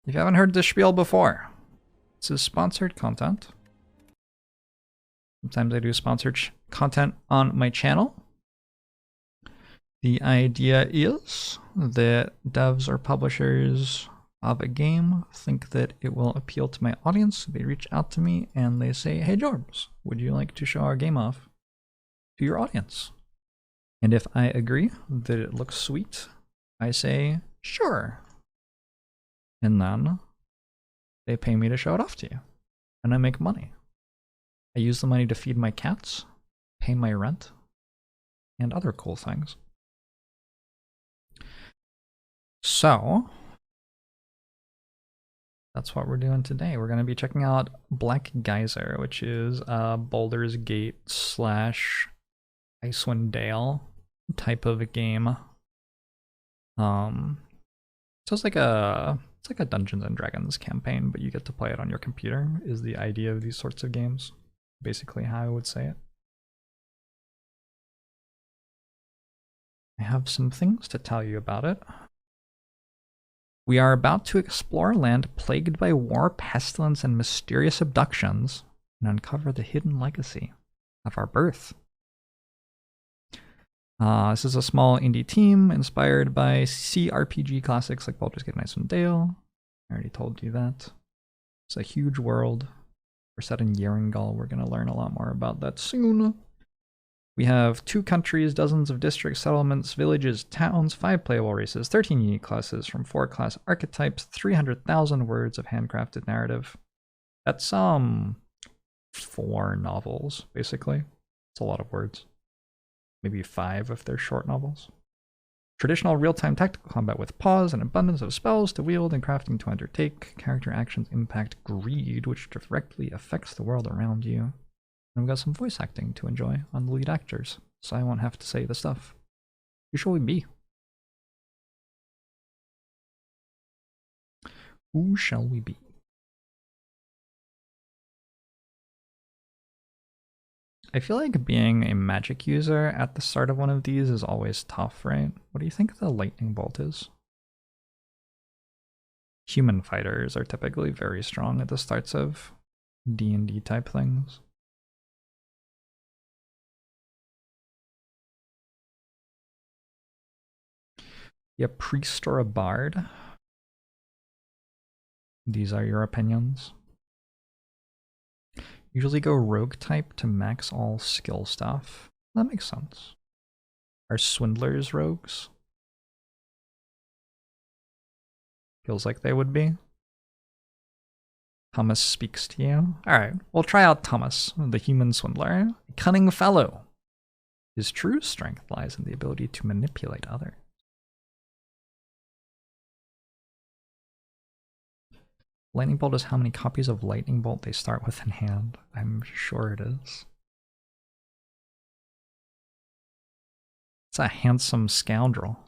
If you haven't heard this spiel before, this is sponsored content. Sometimes I do sponsored content on my channel. The idea is that devs or publishers of a game think that it will appeal to my audience. They reach out to me and they say, hey Jorbs, would you like to show our game off to your audience? And if I agree that it looks sweet, I say, sure. And then they pay me to show it off to you. And I make money. I use the money to feed my cats, pay my rent, and other cool things. So, that's what we're doing today. We're going to be checking out Black Geyser, which is a Baldur's Gate / Icewind Dale type of a game. So it's like a Dungeons and Dragons campaign, but you get to play it on your computer, is the idea of these sorts of games. Basically how I would say it. I have some things to tell you about it. We are about to explore a land plagued by war, pestilence, and mysterious abductions, and uncover the hidden legacy of our birth. This is a small indie team inspired by CRPG classics like Baldur's Gate and Icewind Dale. I already told you that. It's a huge world. We're set in Yerringal. We're going to learn a lot more about that soon. We have 2 countries, dozens of districts, settlements, villages, towns, 5 playable races, 13 unique classes from 4 class archetypes, 300,000 words of handcrafted narrative. That's 4 novels, basically. It's a lot of words. Maybe 5 if they're short novels. Traditional real-time tactical combat with pause and abundance of spells to wield and crafting to undertake. Character actions impact greed, which directly affects the world around you. And we've got some voice acting to enjoy on the lead actors, so I won't have to say the stuff. Who shall we be? Who shall we be? I feel like being a magic user at the start of one of these is always tough, right? What do you think the lightning bolt is? Human fighters are typically very strong at the starts of D&D type things. Yeah, priest or a bard? These are your opinions. Usually go rogue type to max all skill stuff. That makes sense. Are swindlers rogues? Feels like they would be. Thomas speaks to you. Alright, we'll try out Thomas, the human swindler. A cunning fellow. His true strength lies in the ability to manipulate others. Lightning Bolt is how many copies of Lightning Bolt they start with in hand. I'm sure it is. It's a handsome scoundrel.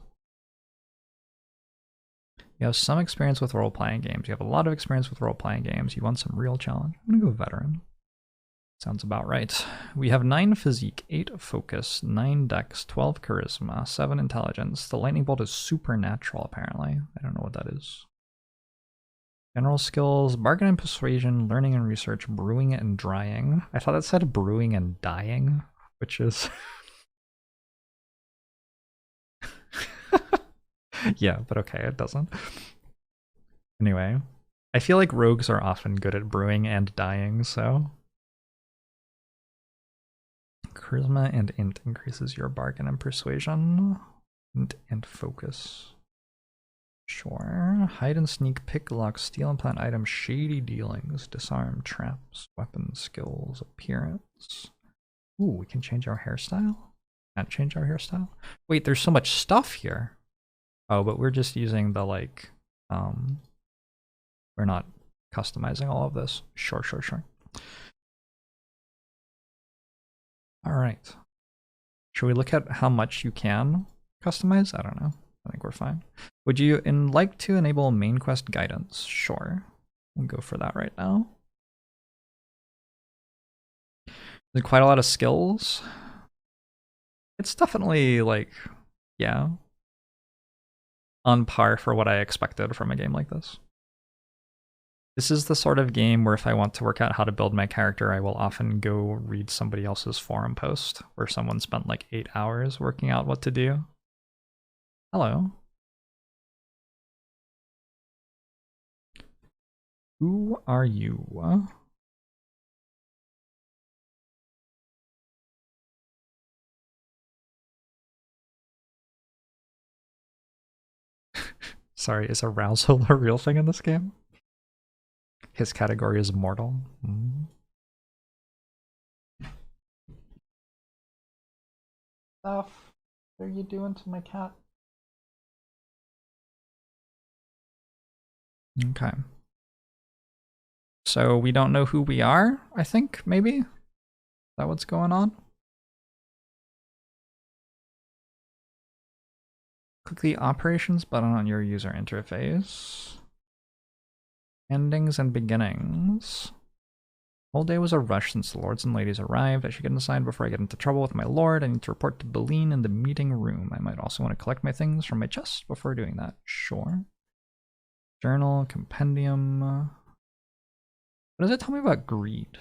You have some experience with role-playing games. You have a lot of experience with role-playing games. You want some real challenge. I'm gonna go veteran. Sounds about right. We have 9 physique, 8 focus, 9 dex, 12 charisma, 7 intelligence. The Lightning Bolt is supernatural, apparently. I don't know what that is. General skills, bargain and persuasion, learning and research, brewing and drying. I thought it said brewing and dying, which is... yeah, but okay, it doesn't. Anyway, I feel like rogues are often good at brewing and dying, so... Charisma and int increases your bargain and persuasion. Int and focus. Sure. Hide and sneak, pick, lock, steal and plant items, shady dealings, disarm, traps, weapon skills, appearance. Ooh, we can change our hairstyle? Can't change our hairstyle? Wait, there's so much stuff here. Oh, but we're just using the we're not customizing all of this. Sure. All right. Should we look at how much you can customize? I don't know. I think we're fine. Would you like to enable main quest guidance? Sure. We'll go for that right now. There's quite a lot of skills. It's definitely yeah, on par for what I expected from a game like this. This is the sort of game where if I want to work out how to build my character, I will often go read somebody else's forum post where someone spent like 8 hours working out what to do. Hello. Who are you? Sorry, is arousal a real thing in this game? His category is mortal. Stuff. What are you doing to my cat? Okay. So we don't know who we are, I think, maybe? Is that what's going on? Click the operations button on your user interface. Endings and beginnings. Whole day was a rush since the lords and ladies arrived. I should get inside before I get into trouble with my lord. I need to report to Beline in the meeting room. I might also want to collect my things from my chest before doing that. Sure. Journal, compendium. What does it tell me about greed?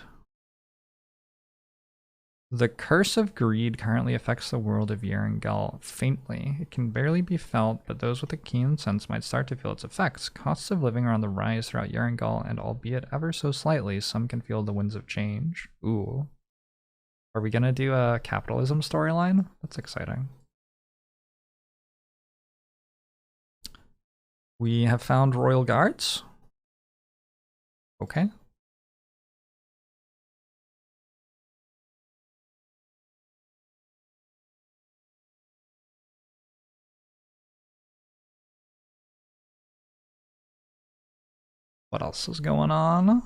The curse of greed currently affects the world of Yerangel faintly. It can barely be felt, but those with a keen sense might start to feel its effects. Costs of living are on the rise throughout Yerangel, and albeit ever so slightly, some can feel the winds of change. Ooh. Are we gonna do a capitalism storyline? That's exciting. We have found royal guards. Okay. What else is going on?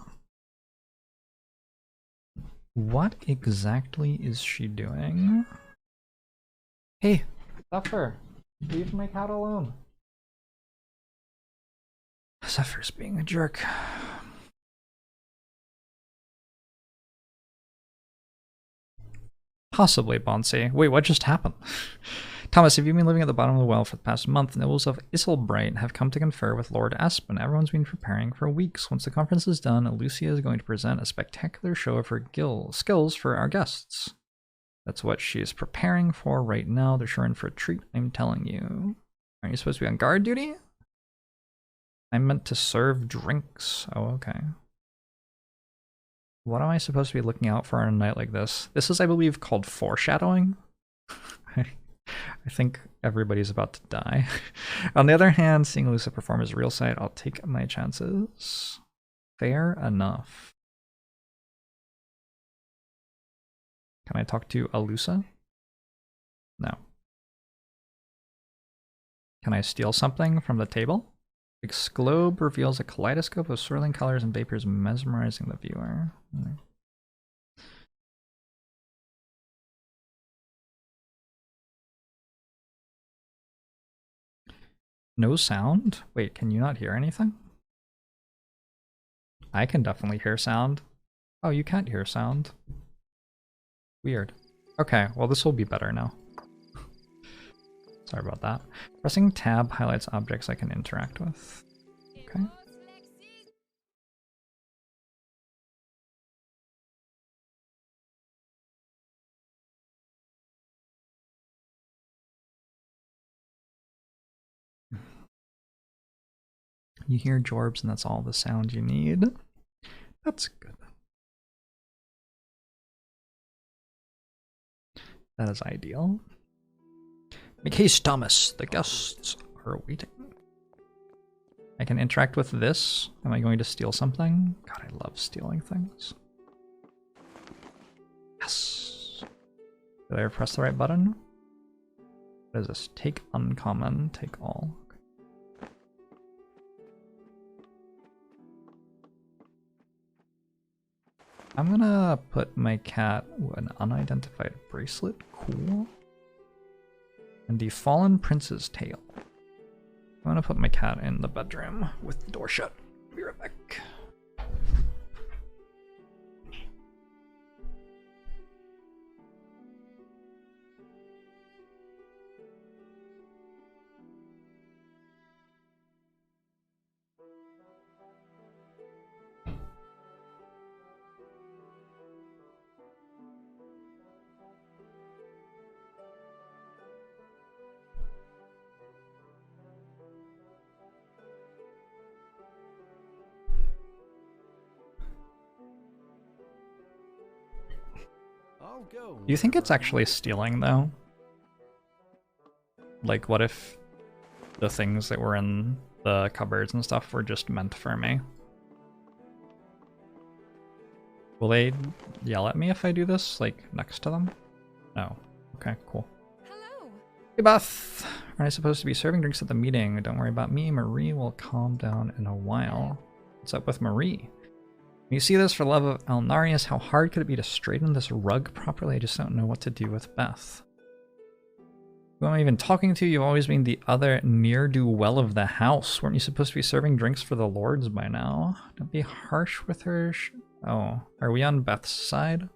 What exactly is she doing? Hey, Zephyr, leave my cat alone. Zephyr's being a jerk. Possibly, Bonsi. Wait, what just happened? Thomas, have you been living at the bottom of the well for the past month? Nobles of Isilbright have come to confer with Lord Aspen. Everyone's been preparing for weeks. Once the conference is done, Lucia is going to present a spectacular show of her skills for our guests. That's what she is preparing for right now. They're sure in for a treat, I'm telling you. Aren't you supposed to be on guard duty? I'm meant to serve drinks. Oh, okay. What am I supposed to be looking out for on a night like this? This is, I believe, called foreshadowing. I think everybody's about to die. On the other hand, seeing Lucia perform is a real sight. I'll take my chances. Fair enough. Can I talk to Alusa? No. Can I steal something from the table? This globe reveals a kaleidoscope of swirling colors and vapors mesmerizing the viewer. No sound? Wait, can you not hear anything? I can definitely hear sound. Oh, you can't hear sound. Weird. Okay, well this will be better now. Sorry about that. Pressing tab highlights objects I can interact with. Okay. You hear Jorbs and that's all the sound you need. That's good. That is ideal. Make haste, Thomas. The guests are waiting. I can interact with this. Am I going to steal something? God, I love stealing things. Yes. Did I press the right button? What is this? Take uncommon, take all. Okay. I'm gonna put my cat an unidentified bracelet. Cool. And the fallen prince's tail. I'm gonna put my cat in the bedroom with the door shut. Be right back. I'll go. Do you think it's actually stealing, though? Like, what if the things that were in the cupboards and stuff were just meant for me? Will they yell at me if I do this, like, next to them? No. Okay, cool. Hello. Hey, Beth! Aren't I supposed to be serving drinks at the meeting? Don't worry about me. Marie will calm down in a while. What's up with Marie? You see this, for love of Alnarius, how hard could it be to straighten this rug properly? I just don't know what to do with Beth. Who am I even talking to? You've always been the other ne'er-do-well of the house. Weren't you supposed to be serving drinks for the lords by now? Don't be harsh with her. Oh, are we on Beth's side?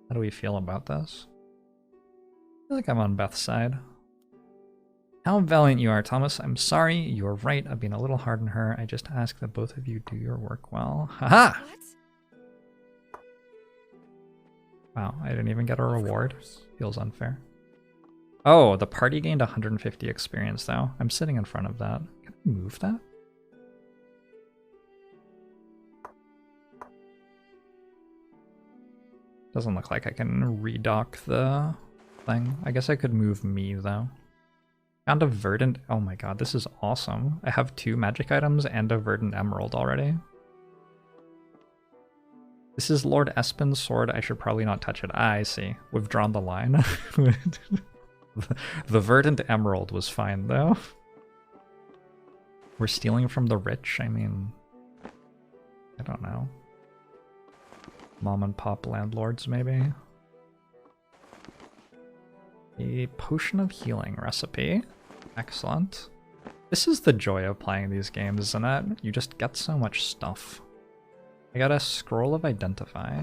How do we feel about this? I feel like I'm on Beth's side. How valiant you are, Thomas. I'm sorry. You're right. I've been a little hard on her. I just ask that both of you do your work well. Haha! What? Wow, I didn't even get a reward. Feels unfair. Oh, the party gained 150 experience, though. I'm sitting in front of that. Can I move that? Doesn't look like I can redock the thing. I guess I could move me, though. Found a verdant. Oh my god, this is awesome. I have 2 magic items and a verdant emerald already. This is Lord Espen's sword. I should probably not touch it. Ah, I see. We've drawn the line. The verdant emerald was fine, though. We're stealing from the rich. I mean, I don't know. Mom and pop landlords, maybe. A potion of healing recipe. Excellent. This is the joy of playing these games, isn't it? You just get so much stuff. I got a scroll of identify.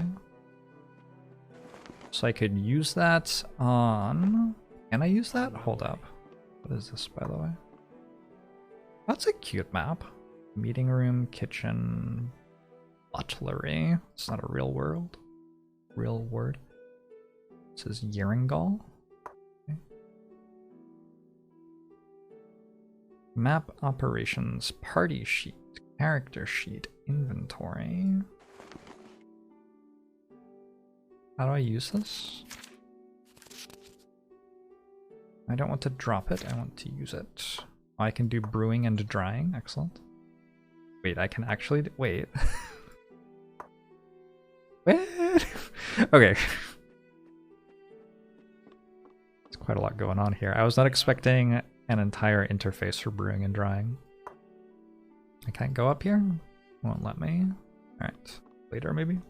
So I could use that on... Can I use that? Hold up. What is this, by the way? That's a cute map. Meeting room, kitchen, butlery. It's not a real world. Real word. It says Yeringal. Okay. Map operations, party sheet, character sheet, inventory. How do I use this? I don't want to drop it, I want to use it. Oh, I can do brewing and drying, excellent. Wait, I can actually wait. Wait. Okay. There's quite a lot going on here. I was not expecting an entire interface for brewing and drying. I can't go up here? Won't let me. Alright, later maybe?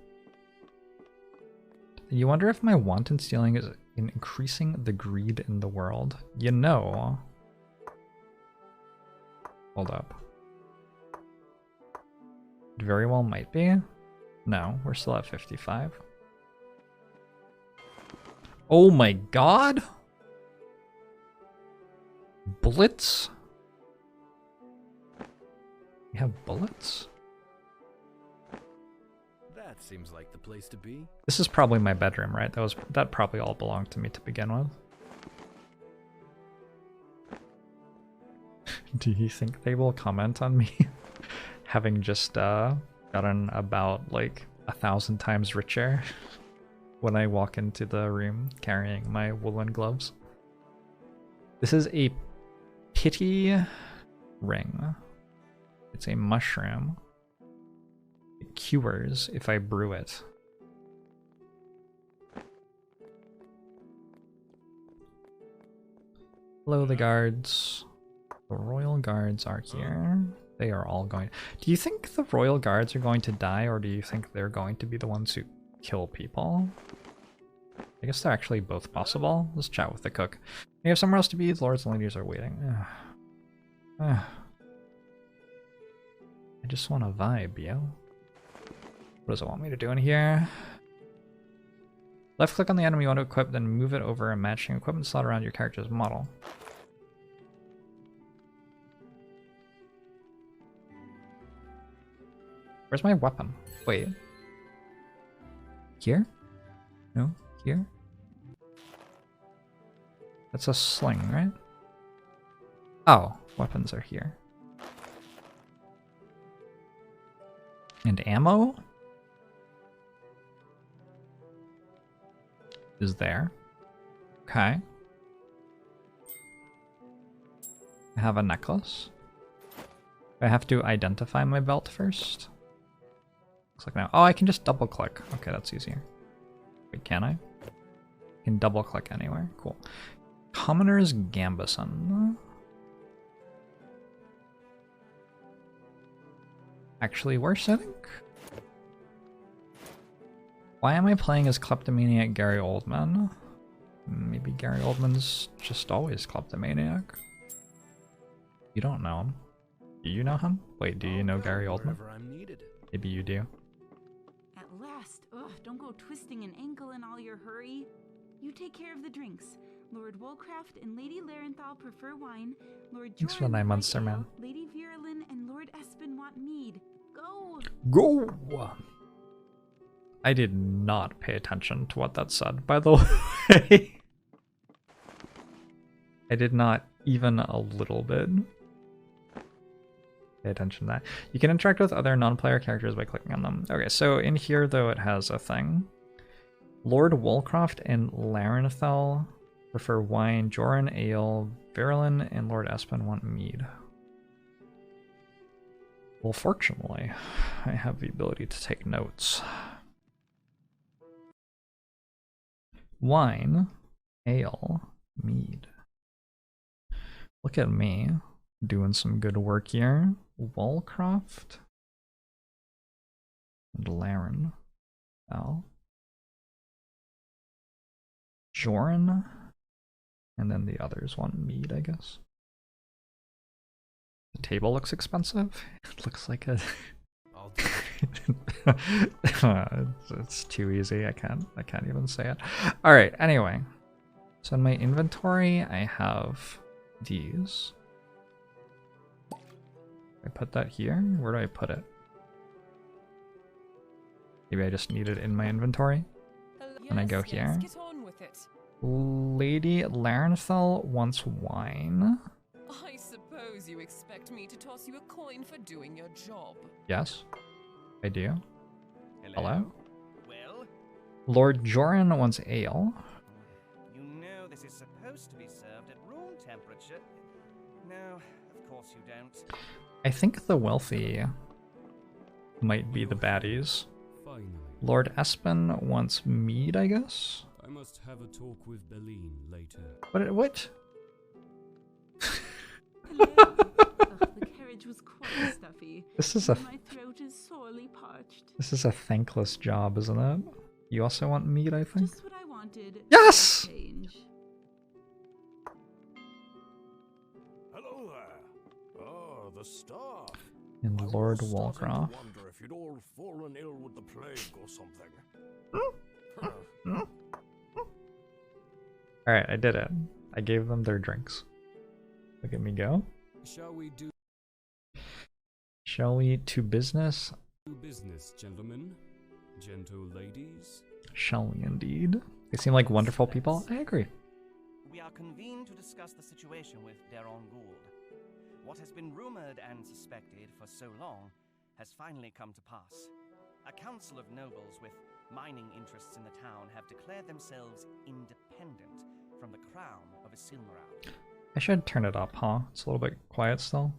You wonder if my wanton stealing is increasing the greed in the world. You know. Hold up. It very well might be. No, we're still at 55. Oh my god! Bullets? We have bullets? That seems like the place to be. This is probably my bedroom, right? That probably all belonged to me to begin with. Do you think they will comment on me having just gotten about like 1,000 times richer when I walk into the room carrying my woolen gloves? This is a pity ring. It's a mushroom. It cures if I brew it. Hello, the guards. The royal guards are here. They are all going... Do you think the royal guards are going to die, or do you think they're going to be the ones who kill people? I guess they're actually both possible. Let's chat with the cook. We have somewhere else to be. The lords and ladies are waiting. I just want to vibe, yo. What does it want me to do in here? Left click on the item you want to equip, then move it over a matching equipment slot around your character's model. Where's my weapon? Wait. Here? No? Here? That's a sling, right? Oh, weapons are here. And ammo? is there. Okay. I have a necklace. I have to identify my belt first. Looks like now. Oh, I can just double click. Okay, that's easier. Wait, can I? I can double click anywhere. Cool. Commoner's Gambeson. Actually worse, I think. Why am I playing as kleptomaniac Gary Oldman? Maybe Gary Oldman's just always kleptomaniac. You don't know him. Do you know him? Wait, do you know Gary Oldman? Maybe you do. At last. Ugh, don't go twisting an ankle in all your hurry. You take care of the drinks. Lord Woolcraft and Lady Larenthal prefer wine. Lord Thanks for the 9 months, sir, man. Lady Virulin and Lord Espen want mead. Go! Go! I did not pay attention to what that said, by the way. I did not even a little bit pay attention to that. You can interact with other non-player characters by clicking on them. Okay, so in here, though, it has a thing. Lord Woolcraft and Larenthal prefer wine, Joran ale, Virulin and Lord Espen want mead. Well, fortunately, I have the ability to take notes. Wine, ale, mead. Look at me doing some good work here. Woolcraft and Laren. Oh. Joran. And then the others want mead, I guess. The table looks expensive. It looks like a it's too easy. I can't even say it. All right, anyway. So in my inventory, I have these. I put that here. Where do I put it? Maybe I just need it in my inventory. And I go here. Get on with it. Lady Larenthal wants wine. I suppose you expect me to toss you a coin for doing your job. Yes, I do. Hello? Well? Lord Joran wants ale. You know this is supposed to be served at room temperature. No, of course you don't. I think the wealthy might be the baddies. Finally. Lord Espen wants mead, I guess? I must have a talk with Berlin later. What? Hello. Ugh, the carriage was quite stuffy. This is a My throat is sorely parched. this is a thankless job, isn't it? You also want mead, I think? Just what I wanted. Yes! Change. Hello there. Oh, the staff. And I Lord was starting to Woolcraft. wonder if you'd all fallen ill with the plague or something. Alright, I did it. I gave them their drinks. Look at me go. Shall we to business? Business, gentlemen, gentle ladies. Shall we indeed? They seem like wonderful people. I agree. We are convened to discuss the situation with Daron Gould. What has been rumored and suspected for so long has finally come to pass. A council of nobles with mining interests in the town have declared themselves independent from the crown of Isilmarau. I should turn it up, huh? It's a little bit quiet still.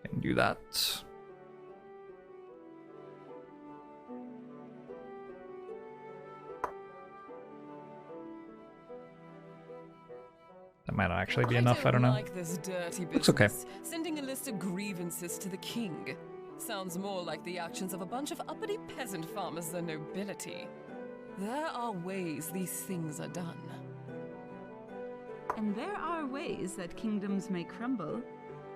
Can do that. That might not actually be enough, I don't know. Like this dirty business. Looks okay. Sending a list of grievances to the king. Sounds more like the actions of a bunch of uppity peasant farmers than nobility. There are ways these things are done. And there are ways that kingdoms may crumble.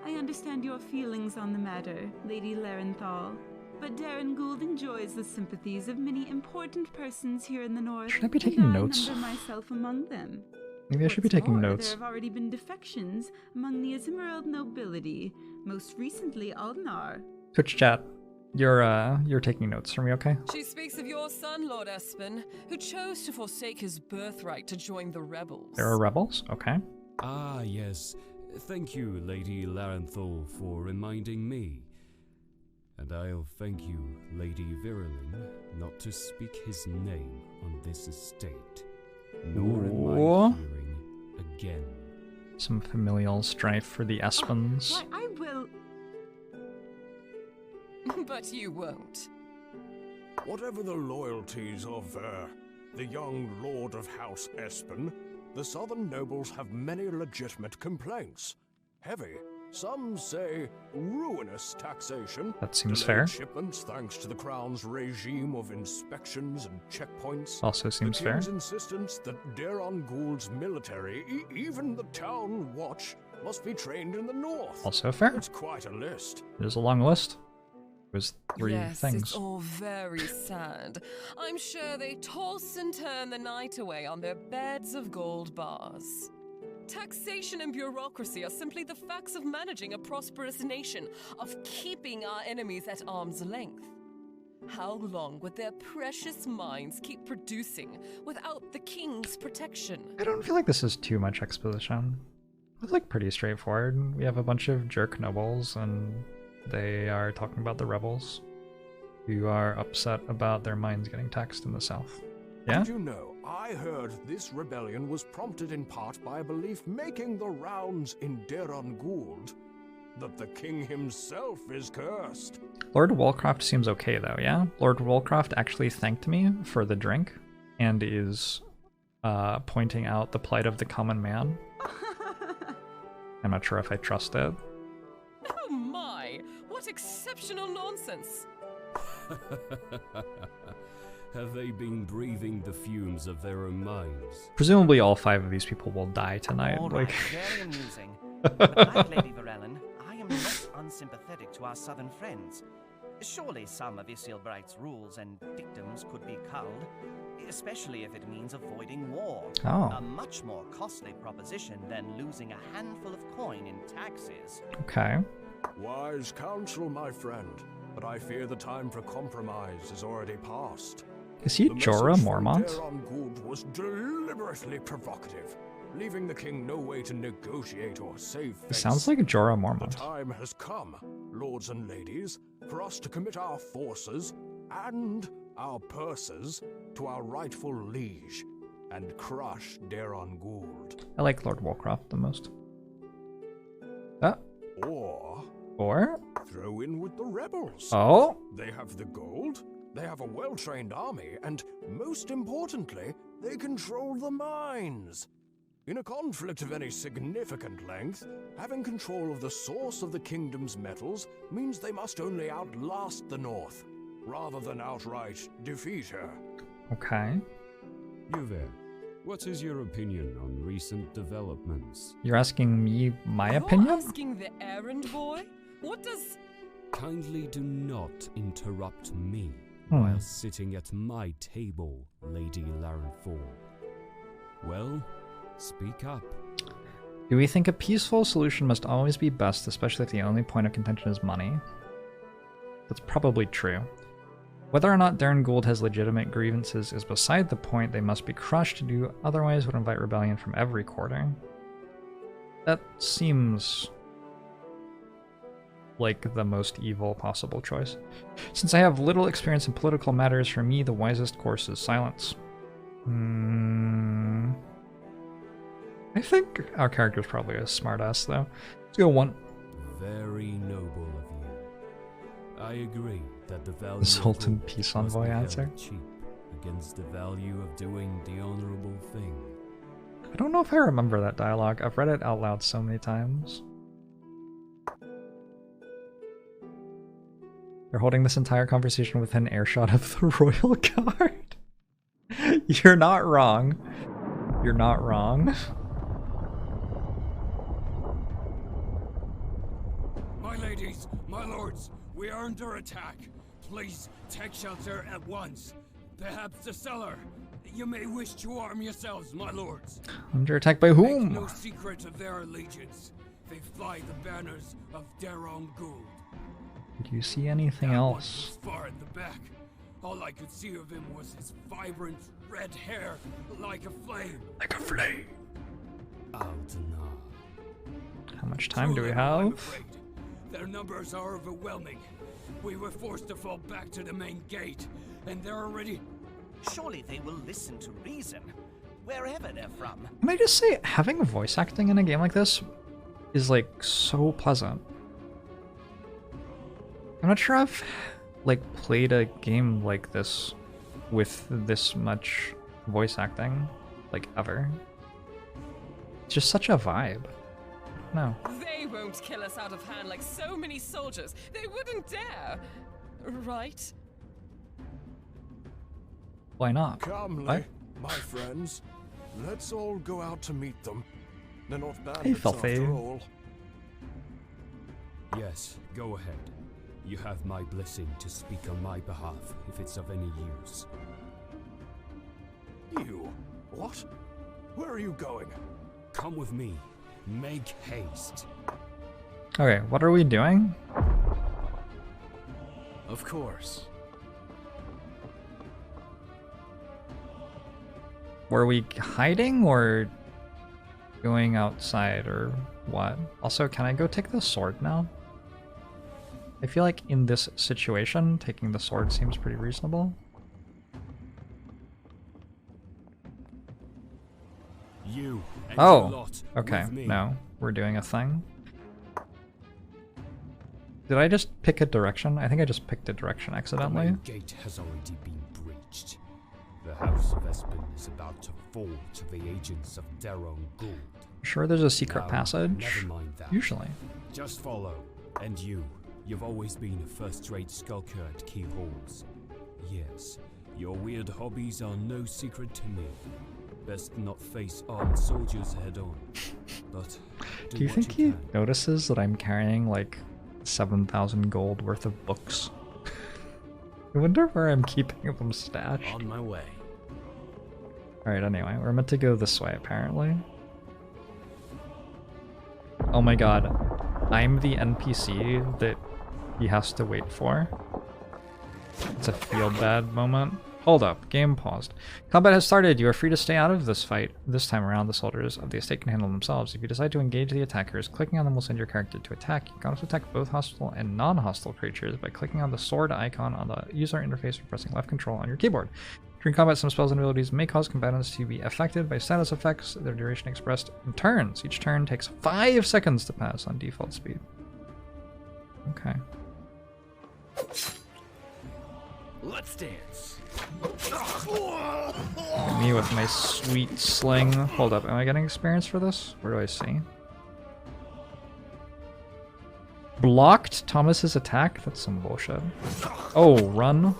I understand your feelings on the matter, Lady Larenthal. But Daron Gould enjoys the sympathies of many important persons here in the north. Should I be taking and notes? I number myself among them. Maybe I should be What's taking more, notes. There have already been defections among the Isilmarau nobility, most recently Aldnar. Twitch chat. You're taking notes for me, okay? She speaks of your son, Lord Espen, who chose to forsake his birthright to join the rebels. There are rebels? Okay. Ah, yes. Thank you, Lady Larenthal, for reminding me. And I'll thank you, Lady Virilyn, not to speak his name on this estate, nor in my hearing again. Some familial strife for the Espens. Why, I will. But you won't. Whatever the loyalties of the young Lord of House Espen, the southern nobles have many legitimate complaints. Heavy, some say ruinous taxation. That seems delayed fair. shipments thanks to the Crown's regime of inspections and checkpoints. Also seems the fair. King's insistence that Daron Gould's military, even the town watch, must be trained in the north. Also fair. It's quite a list. There's a long list. There's 3 yes, things. it's all very sad. I'm sure they toss and turn the night away on their beds of gold bars. Taxation and bureaucracy are simply the facts of managing a prosperous nation, of keeping our enemies at arm's length. How long would their precious minds keep producing without the king's protection? I don't feel like this is too much exposition. It's like pretty straightforward. We have a bunch of jerk nobles and they are talking about the rebels who are upset about their mines getting taxed in the south. Yeah? Did you know, I heard this rebellion was prompted in part by a belief making the rounds in Daron Gould that the king himself is cursed. Lord Woolcroft seems okay though, yeah? Lord Woolcroft actually thanked me for the drink and is pointing out the plight of the common man. I'm not sure if I trust it. Oh my! What exceptional nonsense! Have they been breathing the fumes of their own minds? Presumably all 5 of these people will die tonight. All Like, right, very amusing. But like Lady Virilyn, I am not unsympathetic to our southern friends. Surely some of Isilbright's rules and dictums could be culled, especially if it means avoiding war. Oh. A much more costly proposition than losing a handful of coin in taxes. Okay. Wise counsel, my friend, but I fear the time for compromise is already past. Is he The Jorah message from Mormont? Daron Gould was deliberately provocative, leaving the king no way to negotiate or save It face. sounds like Jorah The Mormont. time has come, lords and ladies, for us to commit our forces and our purses to our rightful liege and crush Daron Gould. I like Lord Woolcroft the most. Or? Throw in with the rebels. Oh? They have the gold, they have a well-trained army, and most importantly, they control the mines. In a conflict of any significant length, having control of the source of the kingdom's metals means they must only outlast the North, rather than outright defeat her. Okay. You there. What is your opinion on recent developments? You're asking me my You're opinion? asking the errand boy? What does... Kindly do not interrupt me Hmm. while sitting at my table, Lady Larenthal. Well, speak up. Do we think a peaceful solution must always be best, especially if the only point of contention is money? That's probably true. Whether or not Daron Gould has legitimate grievances is beside the point. They must be crushed. To do otherwise would invite rebellion from every quarter. That seems like the most evil possible choice. Since I have little experience in political matters, for me the wisest course is silence. I think our character's probably a smartass though. Let's go 1. Very noble of you. I agree that the value The Sultan of gold Peace must Envoy be held answer. cheap against the value of doing the honorable thing. I don't know if I remember that dialogue. I've read it out loud so many times. They're holding this entire conversation with an airshot of the Royal Guard. You're not wrong. You're not wrong. My ladies, my lords, we are under attack. Please take shelter at once. Perhaps the cellar. You may wish to arm yourselves, my lords. Under attack by Make whom? no secret of their allegiance. They fly the banners of Daron Gould. Do you see anything That one else? was far at the back. All I could see of him was his vibrant red hair, like a flame. Like a flame. Altanar. How am I much time do we Through them, I'm have? afraid. Their numbers are overwhelming. We were forced to fall back to the main gate, and they're already... Surely they will listen to reason, wherever they're from. Can I just say, having voice acting in a game like this is like so pleasant. I'm not sure I've like played a game like this with this much voice acting, like ever. It's just such a vibe. No. They won't kill us out of hand like so many soldiers. They wouldn't dare. Right? Why not? Calmly, What? my friends. Let's all go out to meet them. They're not Hey, bandits Filthy. after all. Yes, go ahead. You have my blessing to speak on my behalf, if it's of any use. You? What? Where are you going? Come with me. Make haste. Okay, what are we doing? Of course. Were we hiding or going outside or what? Also, can I go take the sword now? I feel like in this situation, taking the sword seems pretty reasonable. You and Oh, your lot okay, with me. no, we're doing a thing. Did I just pick a direction? I think I just picked a direction The accidentally. main gate has already been breached. The House of Espen is about to fall to the agents of Daron Gould. Sure there's a secret Now, passage? Never mind that. Usually. Just follow. And you've always been a first-rate skulker at keyholes. Yes, your weird hobbies are no secret to me. Best not face armed soldiers head-on. But Do you think he notices that I'm carrying like 7,000 gold worth of books? I wonder where I'm keeping them stashed. On my way. Alright, anyway, we're meant to go this way apparently. Oh my god, I'm the NPC that he has to wait for. It's a feel bad moment. Hold up, game paused. Combat has started. You are free to stay out of this fight. This time around, the soldiers of the estate can handle themselves. If you decide to engage the attackers, clicking on them will send your character to attack. You can also attack both hostile and non-hostile creatures by clicking on the sword icon on the user interface or pressing left control on your keyboard. During combat, some spells and abilities may cause combatants to be affected by status effects, their duration expressed in turns. Each turn takes 5 seconds to pass on default speed. Okay. Let's dance. Me with my sweet sling. Hold up, am I getting experience for this? Where do I see? Blocked Thomas's attack? That's some bullshit. Oh, run.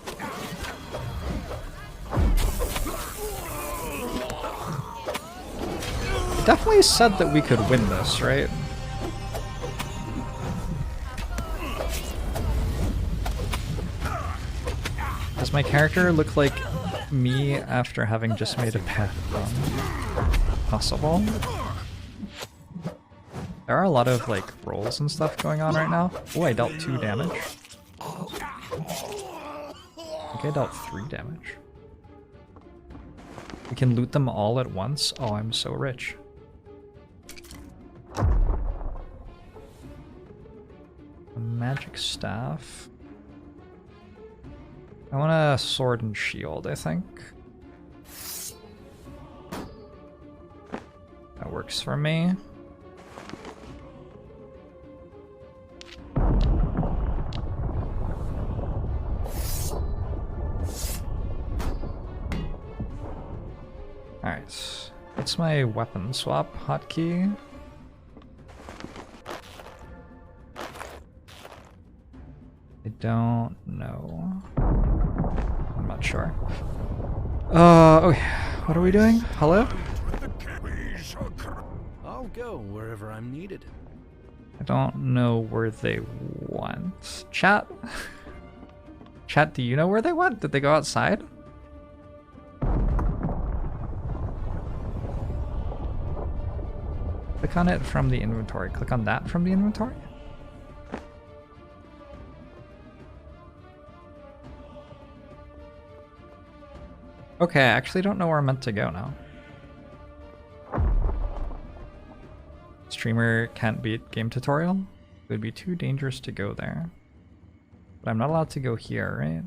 It definitely said that we could win this, right? Does my character look like me after having just made a bad run? Possible. There are a lot of like rolls and stuff going on right now. Oh, I dealt 2 damage. I think I dealt 3 damage. We can loot them all at once. Oh, I'm so rich. A magic staff. I want a sword and shield, I think. That works for me. Alright. What's my weapon swap hotkey? I don't know. I'm not sure. Okay. What are we doing? Hello? I'll go wherever I'm needed. I don't know where they went. Chat? Chat, do you know where they went? Did they go outside? Click on it from the inventory. Click on that from the inventory? Okay, I actually don't know where I'm meant to go now. Streamer can't beat game tutorial? It would be too dangerous to go there. But I'm not allowed to go here, right?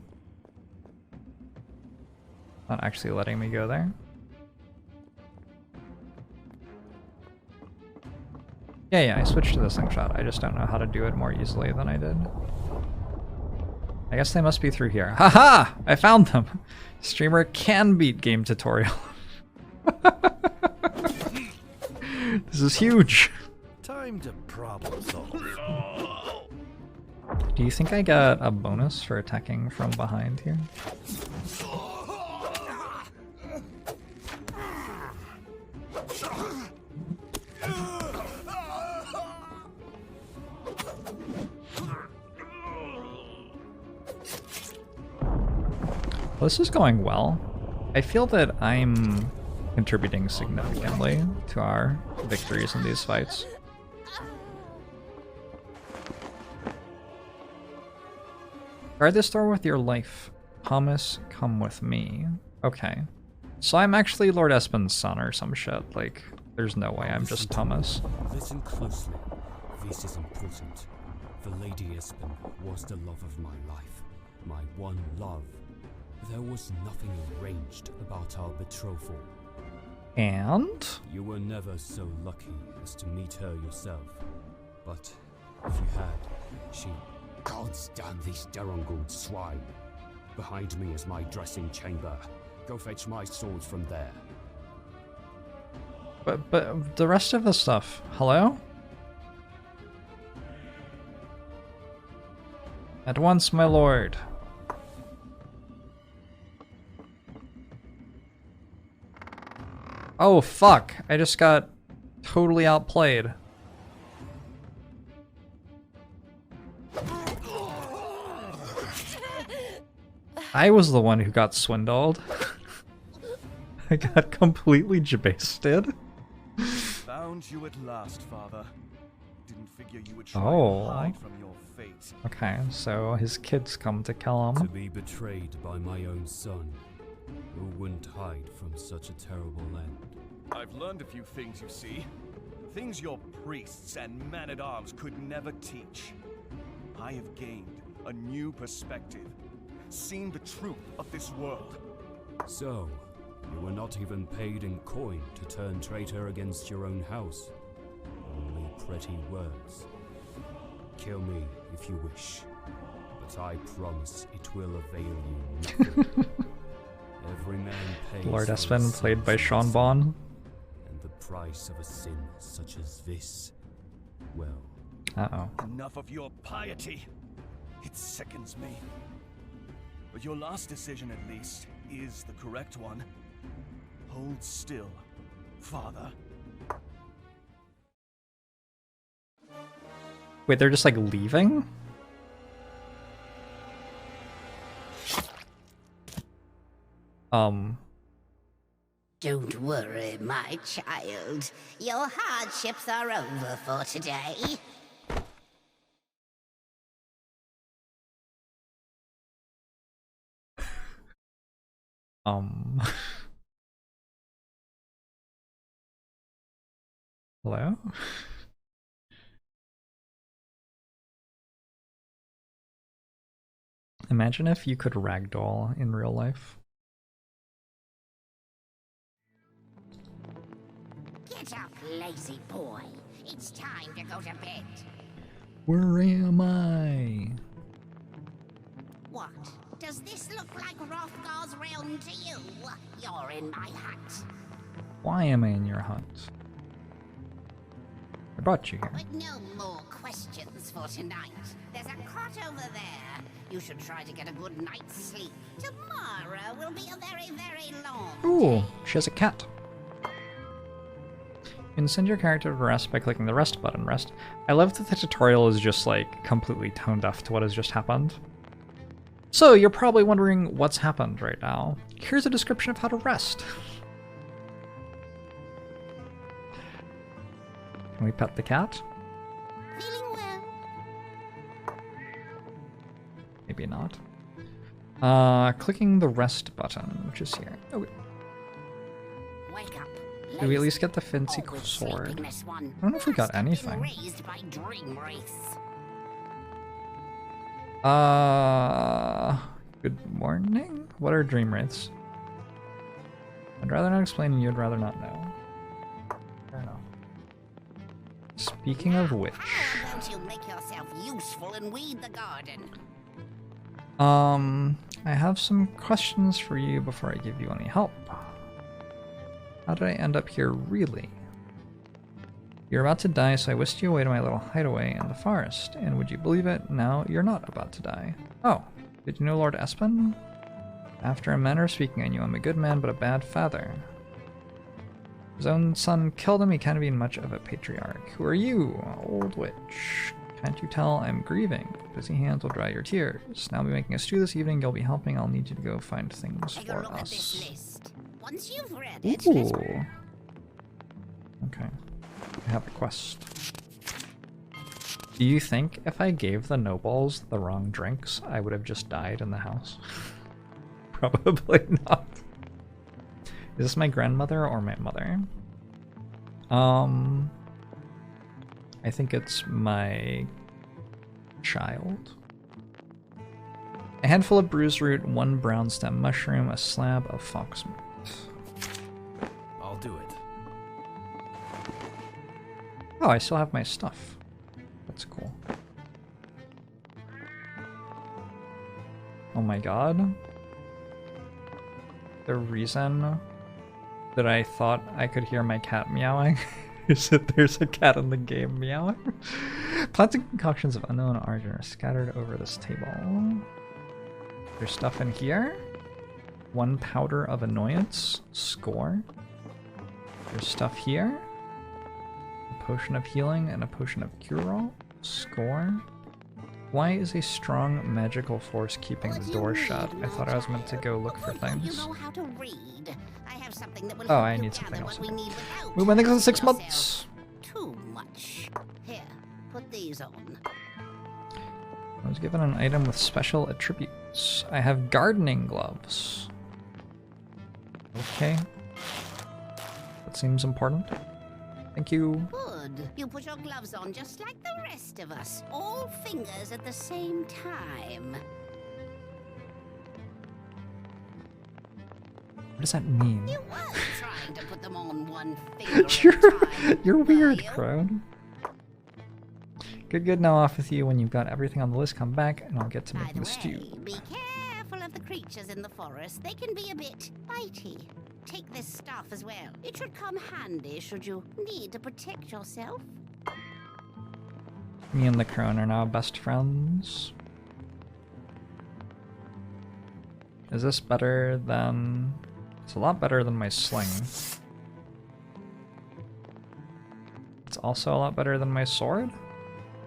Not actually letting me go there. Yeah, I switched to the slingshot. I just don't know how to do it more easily than I did. I guess they must be through here. Haha! I found them! Streamer can beat game tutorial. This is huge! Time to problem solve. Do you think I got a bonus for attacking from behind here? Well, this is going well. I feel that I'm contributing significantly to our victories in these fights. Guard this door with your life. Thomas, come with me. Okay. So I'm actually Lord Espen's son or some shit. Like, there's no way I'm just Thomas. Listen closely. This is important. The Lady Espen was the love of my life. My one love. There was nothing arranged about our betrothal. And? You were never so lucky as to meet her yourself. But if you had, she... God damn these Deronguld swine. Behind me is my dressing chamber. Go fetch my swords from there. But the rest of the stuff, hello? At once, my lord. Oh fuck, I just got totally outplayed. I was the one who got swindled. I got completely jabasted. Found you at last, father. Didn't figure you would try Oh. and hide from your fate. Okay, so his kids come to kill To him. be betrayed by my own son. Who wouldn't hide from such a terrible end? I've learned a few things, you see. Things your priests and man-at-arms could never teach. I have gained a new perspective. Seen the truth of this world. So, you were not even paid in coin to turn traitor against your own house. Only pretty words. Kill me if you wish, but I promise it will avail you nothing. Every man pays Lord for Espen, his played by sins Sean himself, Bond. and the price of a sin such as this, well, Uh-oh. Enough of your piety. It sickens me. But your last decision, at least, is the correct one. Hold still, father. Wait, they're just like leaving? Don't worry, my child. Your hardships are over for today. Hello? Imagine if you could ragdoll in real life. Get up, lazy boy. It's time to go to bed. Where am I? What? Does this look like Hrothgar's realm to you? You're in my hut. Why am I in your hut? I brought you here. But no more questions for tonight. There's a cot over there. You should try to get a good night's sleep. Tomorrow will be a very, very long Ooh, day. she has a cat. You can send your character to rest by clicking the rest button. Rest. I love that the tutorial is just like completely tone deaf to what has just happened. So you're probably wondering what's happened right now. Here's a description of how to rest. Can we pet the cat? Feeling well? Maybe not. Clicking the rest button, which is here. Okay. Wake up. Did we at least get the fancy sword? I don't know if we got anything. Good morning? What are dream wraiths? I'd rather not explain and you'd rather not know. Fair enough. Speaking of which... How about you make yourself useful and weed the garden? I have some questions for you before I give you any help. How did I end up here, really? You're about to die, so I whisked you away to my little hideaway in the forest. And would you believe it? Now you're not about to die. Oh, did you know Lord Espen? After a manner of speaking, I knew I'm a good man, but a bad father. His own son killed him, he can't be much of a patriarch. Who are you, old witch? Can't you tell I'm grieving? Busy hands will dry your tears. Now I'll be making a stew this evening, you'll be helping, I'll need you to go find things for us. Once you've read it, Ooh. Okay. I have a quest. Do you think if I gave the nobles the wrong drinks, I would have just died in the house? Probably not. Is this my grandmother or my mother? I think it's my child. A handful of bruise root, 1 brown stem mushroom, a slab of fox meat. I'll do it. Oh, I still have my stuff. That's cool. Oh my god. The reason that I thought I could hear my cat meowing is that there's a cat in the game meowing. Plants and concoctions of unknown origin are scattered over this table. There's stuff in here. 1 powder of annoyance. Score. There's stuff here. A potion of healing and a potion of cure-all. Score. Why is a strong magical force keeping the door shut? I thought I was meant to go look for things. Oh, I need something else. Move my things in 6 months. Too much. Here, put these on. I was given an item with special attributes. I have gardening gloves. Okay. That seems important. Thank you. Good. You put your gloves on just like the rest of us. All fingers at the same time. What does that mean? You weren't trying to put them on 1 finger at a time, You're weird, were you? crowd. Good, now off with you. When you've got everything on the list, come back and I'll get to By making the the stew. way, be careful of the creatures in the forest. They can be a bit bitey. Take this staff as well. It should come handy should you need to protect yourself. Me and the crone are now best friends. Is this better than... It's a lot better than my sling. It's also a lot better than my sword?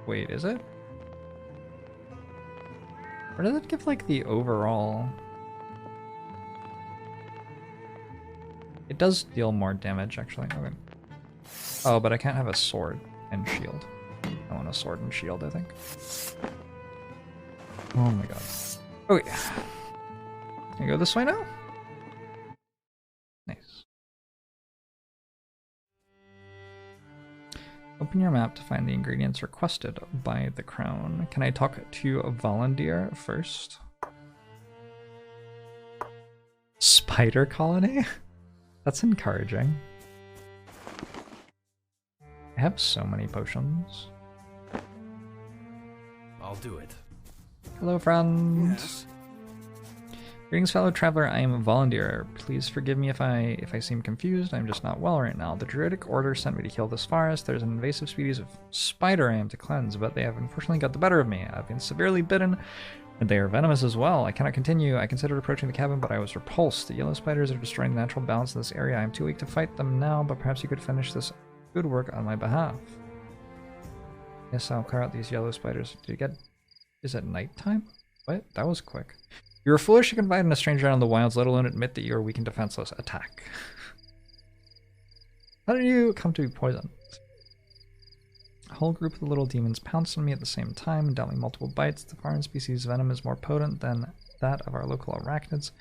Wait, is it? Or does it give like the overall... It does deal more damage actually. Okay. Oh, but I can't have a sword and shield. I want a sword and shield, I think. Oh my god. Okay. Can I go this way now? Nice. Open your map to find the ingredients requested by the crown. Can I talk to a volunteer first? Spider colony? That's encouraging. I have so many potions. I'll do it. Hello, friend. Yes. Greetings, fellow traveler. I am a volunteer. Please forgive me if I seem confused. I'm just not well right now. The Druidic Order sent me to heal this forest. There's an invasive species of spider I am to cleanse, but they have unfortunately got the better of me. I've been severely bitten, and they are venomous as well. I cannot continue. I considered approaching the cabin, but I was repulsed. The yellow spiders are destroying the natural balance in this area. I am too weak to fight them now, but perhaps you could finish this good work on my behalf. Yes, I'll clear out these yellow spiders. Did you get... Is it nighttime? What? That was quick. You are foolish to confide in a stranger out in the wilds, let alone admit that you are weak and defenseless. Attack. How did you come to be poisoned? A whole group of the little demons pounced on me at the same time and dealt me multiple bites. The foreign species venom is more potent than that of our local arachnids.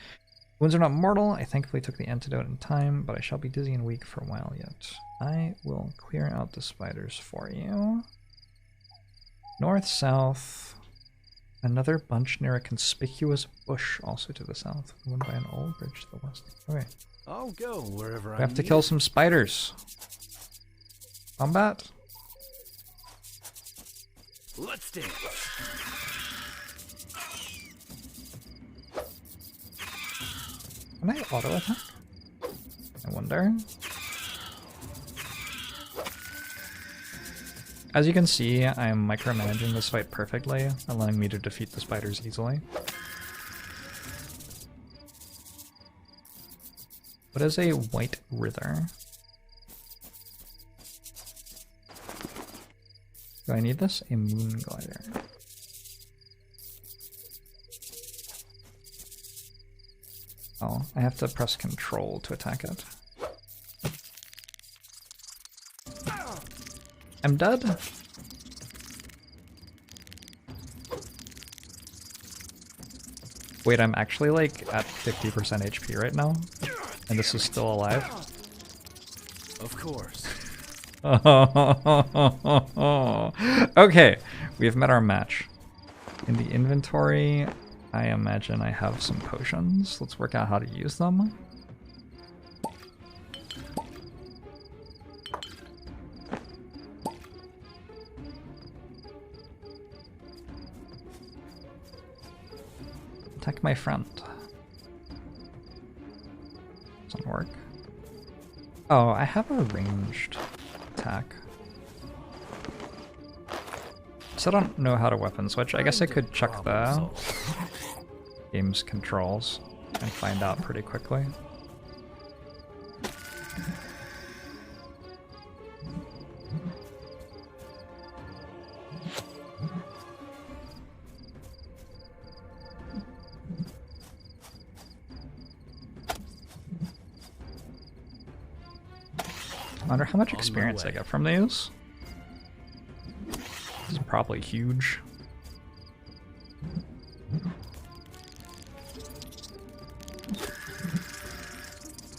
Wounds are not mortal. I thankfully took the antidote in time, but I shall be dizzy and weak for a while yet. I will clear out the spiders for you. North, south. Another bunch near a conspicuous bush also to the south. One by an old bridge to the west. Okay. I'll go wherever I We have to kill some spiders. Combat. Let's dance. Can I auto attack? I wonder. As you can see, I am micromanaging this fight perfectly, allowing me to defeat the spiders easily. What is a white writher? Do I need this? A moon glider. Oh, I have to press control to attack it. I'm dead. Wait, I'm actually like at 50% HP right now, and this is still alive. Of course. Okay, we've met our match. In the inventory, I imagine I have some potions. Let's work out how to use them. Attack my friend. Doesn't work. Oh, I have a ranged attack. So I don't know how to weapon switch. I guess I could check the game's controls and find out pretty quickly. I wonder how much experience I get from these. This is probably huge.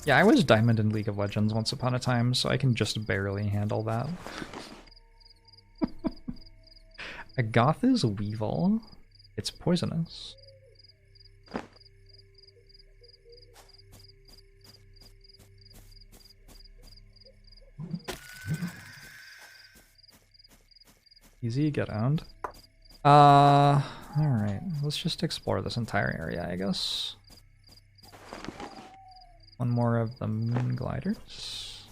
Yeah, I was Diamond in League of Legends once upon a time, so I can just barely handle that. A goth is weevil. It's poisonous. Easy, get owned. Alright, let's just explore this entire area, I guess. One more of the moon gliders.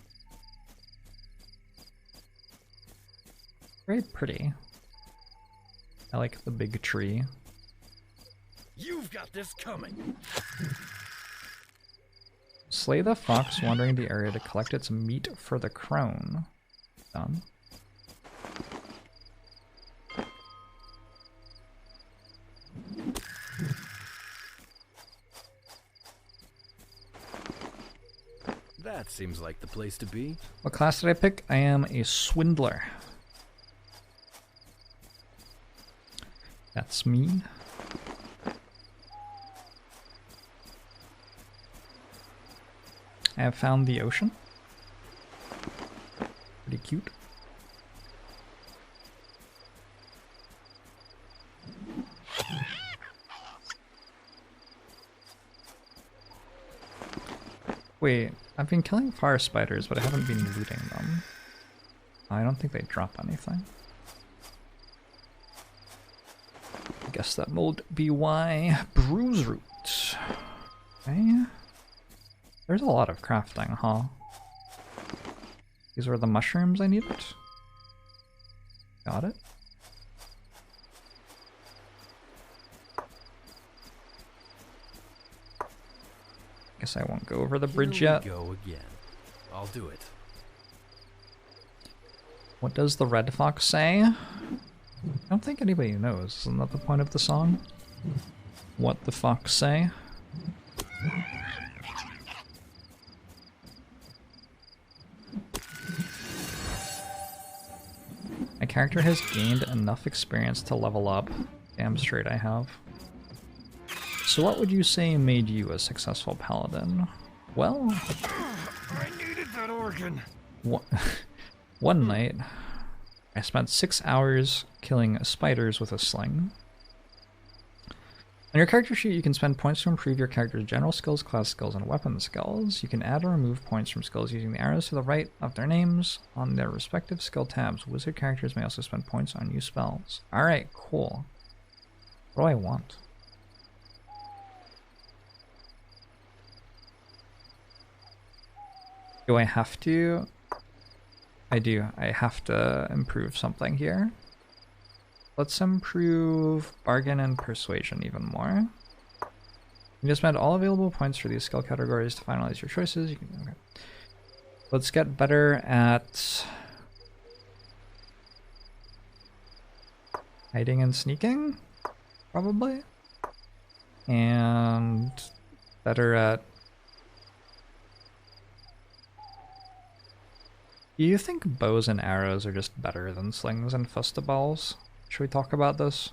Very pretty. I like the big tree. You've got this coming. Slay the fox wandering the area to collect its meat for the crone. Done. That seems like the place to be. What class did I pick? I am a swindler. That's me. I have found the ocean. Pretty cute. Wait, I've been killing fire spiders, but I haven't been looting them. I don't think they drop anything. I guess that will be why. Bruise root. Okay. There's a lot of crafting, huh? These were the mushrooms I needed. Got it. Guess I won't go over the bridge yet. Go again. I'll do it. What does the red fox say? I don't think anybody knows. Isn't that the point of the song? What the fox say? My character has gained enough experience to level up. Damn straight I have. So what would you say made you a successful paladin? Well, I needed that organ. one night, I spent 6 hours killing spiders with a sling. On your character sheet, you can spend points to improve your character's general skills, class skills, and weapon skills. You can add or remove points from skills using the arrows to the right of their names on their respective skill tabs. Wizard characters may also spend points on new spells. Alright, cool. What do I want? Do I have to? I do. I have to improve something here. Let's improve bargain and persuasion even more. You can spend all available points for these skill categories to finalize your choices. You can, okay. Let's get better at hiding and sneaking, probably. And better at... Do you think bows and arrows are just better than slings and festival's? Should we talk about this?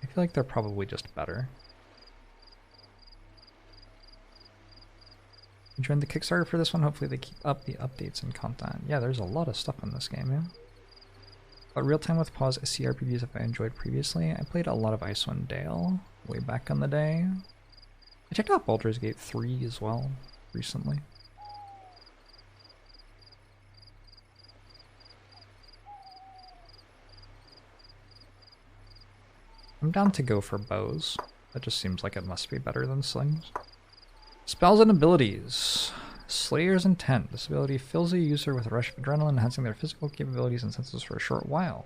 I feel like they're probably just better. You joined the Kickstarter for this one. Hopefully they keep up the updates and content. Yeah, there's a lot of stuff in this game, yeah. But real-time with pause CRPGs have I enjoyed previously. I played a lot of Icewind Dale way back in the day. I checked out Baldur's Gate 3 as well recently. I'm down to go for bows. That just seems like it must be better than slings. Spells and abilities. Slayer's Intent. This ability fills a user with a rush of adrenaline, enhancing their physical capabilities and senses for a short while.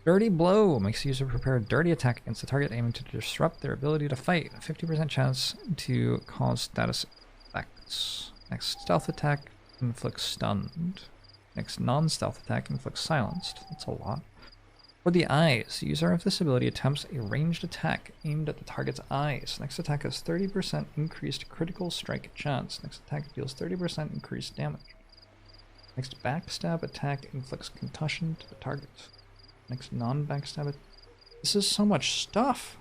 Dirty Blow makes the user prepare a dirty attack against the target, aiming to disrupt their ability to fight. A 50% chance to cause status effects. Next Stealth Attack inflicts stunned. Next non-stealth attack inflicts silenced. That's a lot. For the eyes, the user of this ability attempts a ranged attack aimed at the target's eyes. Next attack has 30% increased critical strike chance. Next attack deals 30% increased damage. Next backstab attack inflicts contusion to the target. Next non-backstab. This is so much stuff.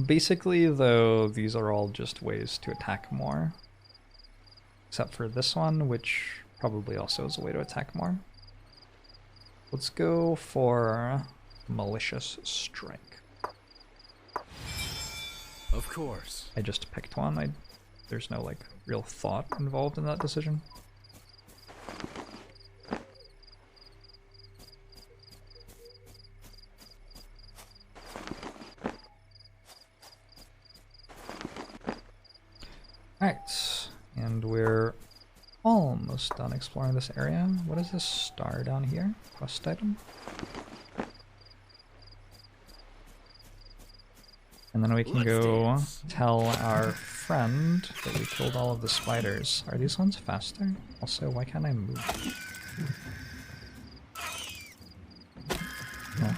Basically, though, these are all just ways to attack more. Except for this one, which probably also is a way to attack more. Let's go for Malicious Strike. Of course. I just picked one. There's no like real thought involved in that decision. Alright. And we're almost done exploring this area. What is this star down here? Quest item? And then we can go tell our friend that we killed all of the spiders. Are these ones faster? Also, why can't I move? No.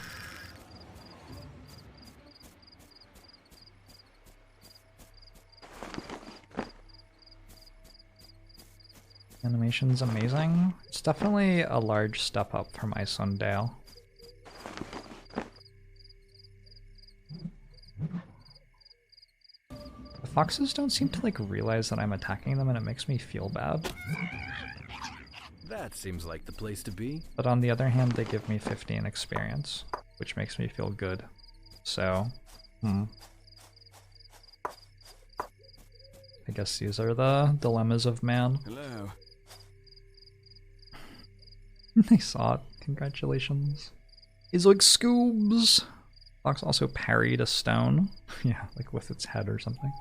Animation's amazing. It's definitely a large step up from Icewind Dale. The foxes don't seem to like realize that I'm attacking them, and it makes me feel bad. That seems like the place to be. But on the other hand, they give me 15 experience, which makes me feel good. So, I guess these are the dilemmas of man. Hello. I saw it. Congratulations. He's like Scoobs. Fox also parried a stone. Yeah, like with its head or something.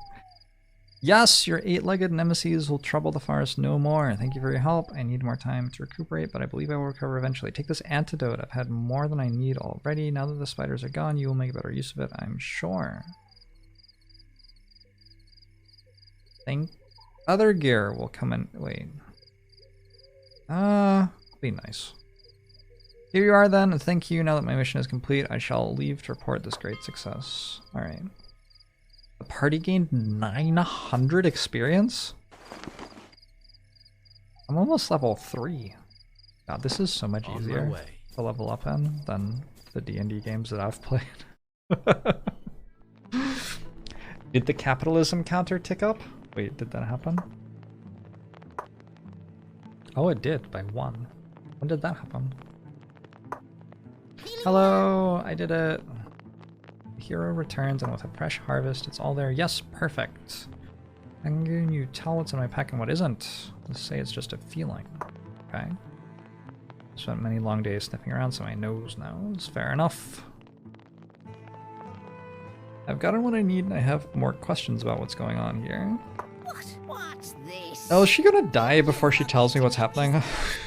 Yes, your 8-legged nemesis will trouble the forest no more. Thank you for your help. I need more time to recuperate, but I believe I will recover eventually. Take this antidote. I've had more than I need already. Now that the spiders are gone, you will make better use of it, I'm sure. Think other gear will come in. Wait. Be nice. Here you are then, and thank you. Now that my mission is complete, I shall leave to report this great success. Alright. The party gained 900 experience? I'm almost level 3. God, this is so much easier. On my way. to level up in than the D&D games that I've played. Did the capitalism counter tick up? Wait, did that happen? Oh, it did, by 1. When did that happen? Hello, I did it. The hero returns and with a fresh harvest, it's all there. Yes, perfect. Can you tell what's in my pack and what isn't? Let's say it's just a feeling. Okay. Spent many long days sniffing around, so my nose knows. Fair enough. I've gotten what I need, and I have more questions about what's going on here. What's this? Oh, is she gonna die before she tells me what's happening?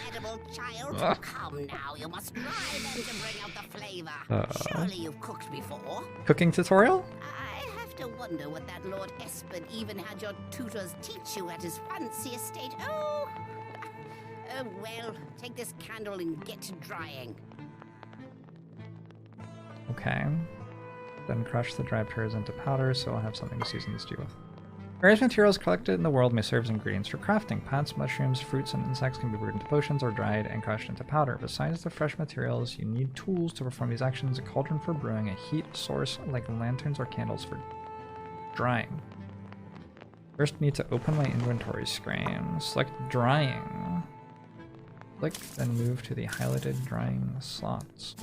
Edible child. Come now, you must try them to bring out the flavor. Surely you've cooked before. Cooking tutorial? I have to wonder what that Lord Espen even had your tutors teach you at his fancy estate. Oh, well, take this candle and get to drying. Okay. Then crush the dried pears into powder so I'll have something to season the stew with. Various materials collected in the world may serve as ingredients for crafting. Plants, mushrooms, fruits, and insects can be brewed into potions or dried and crushed into powder. Besides the fresh materials, you need tools to perform these actions, a cauldron for brewing, a heat source like lanterns or candles for drying. First need to open my inventory screen. Select drying. Click, then move to the highlighted drying slots.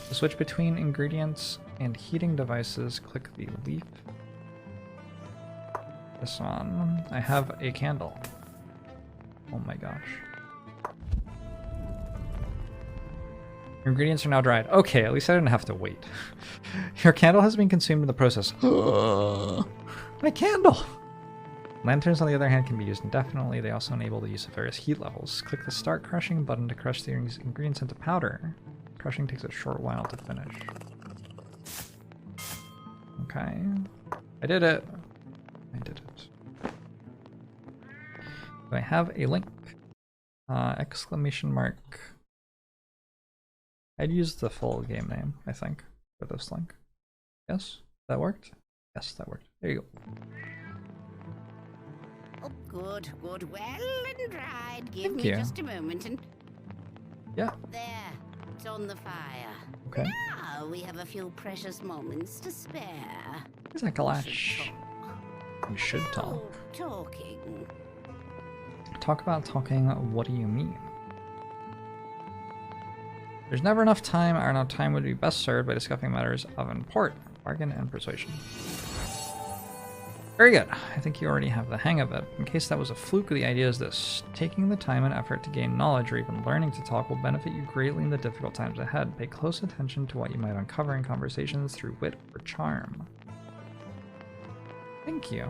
To switch between ingredients and heating devices, click the leaf. This one. I have a candle. Oh my gosh. Your ingredients are now dried. Okay, at least I didn't have to wait. Your candle has been consumed in the process. My candle! Lanterns, on the other hand, can be used indefinitely. They also enable the use of various heat levels. Click the Start Crushing button to crush the ingredients into powder. Crushing takes a short while to finish. Okay. I did it. I did it. Do I have a link? Exclamation mark. I'd use the full game name, I think, for this link. Yes? That worked? Yes, that worked. There you go. Oh, good, good. Well and dried. Give Thank me you. just a moment and... Yeah. There. It's on the fire. Okay. Now we have a few precious moments to spare. Is that Kalash? We should talk. Oh, talking. Talk about talking, what do you mean? There's never enough time, or no time would be best served by discussing matters of import, bargain, and persuasion. Very good. I think you already have the hang of it. In case that was a fluke, the idea is this. Taking the time and effort to gain knowledge or even learning to talk will benefit you greatly in the difficult times ahead. Pay close attention to what you might uncover in conversations through wit or charm. Thank you.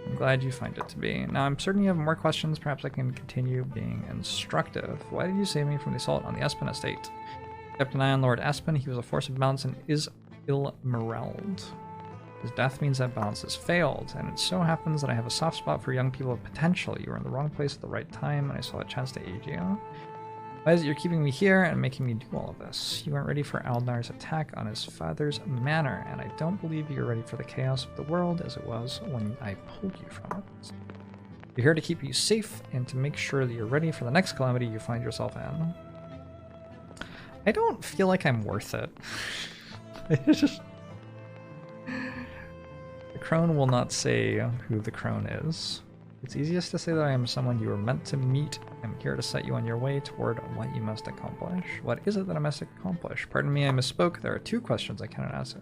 I'm glad you find it to be. Now, I'm certain you have more questions. Perhaps I can continue being instructive. Why did you save me from the assault on the Espen estate? Kept an eye on Lord Espen. He was a force of balance and is ill-moraled. His death means that balance has failed, and it so happens that I have a soft spot for young people of potential. You were in the wrong place at the right time, and I saw a chance to aid you. Why is it you're keeping me here and making me do all of this? You weren't ready for Aldar's attack on his father's manor, and I don't believe you're ready for the chaos of the world as it was when I pulled you from it. You're here to keep you safe and to make sure that you're ready for the next calamity you find yourself in. I don't feel like I'm worth it. It's just... The crone will not say who the crone is. It's easiest to say that I am someone you were meant to meet. I'm here to set you on your way toward what you must accomplish. What is it that I must accomplish? Pardon me, I misspoke. There are 2 questions I cannot answer.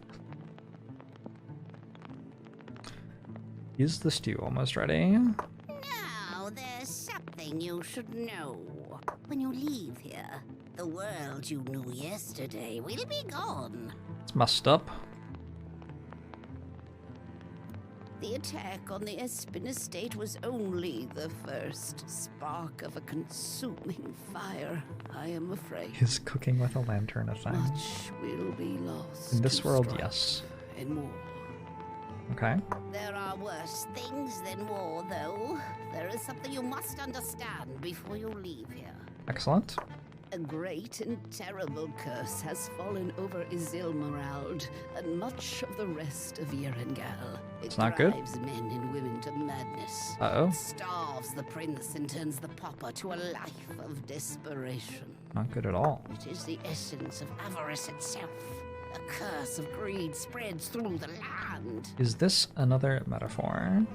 Is the stew almost ready? Now, there's something you should know. When you leave here, the world you knew yesterday will be gone. It's messed up. The attack on the Espen estate was only the first spark of a consuming fire, I am afraid. Is cooking with a lantern a thing? Much will be lost. In this to world, strife yes. And war. Okay. There are worse things than war, though. There is something you must understand before you leave here. Excellent. A great and terrible curse has fallen over Isilmarald and much of the rest of Yerengel. It It's not good. drives men and women into madness. Uh-oh. Starves the prince and turns the pauper to a life of desperation. Not good at all. It is the essence of avarice itself. A curse of greed spreads through the land. Is this another metaphor?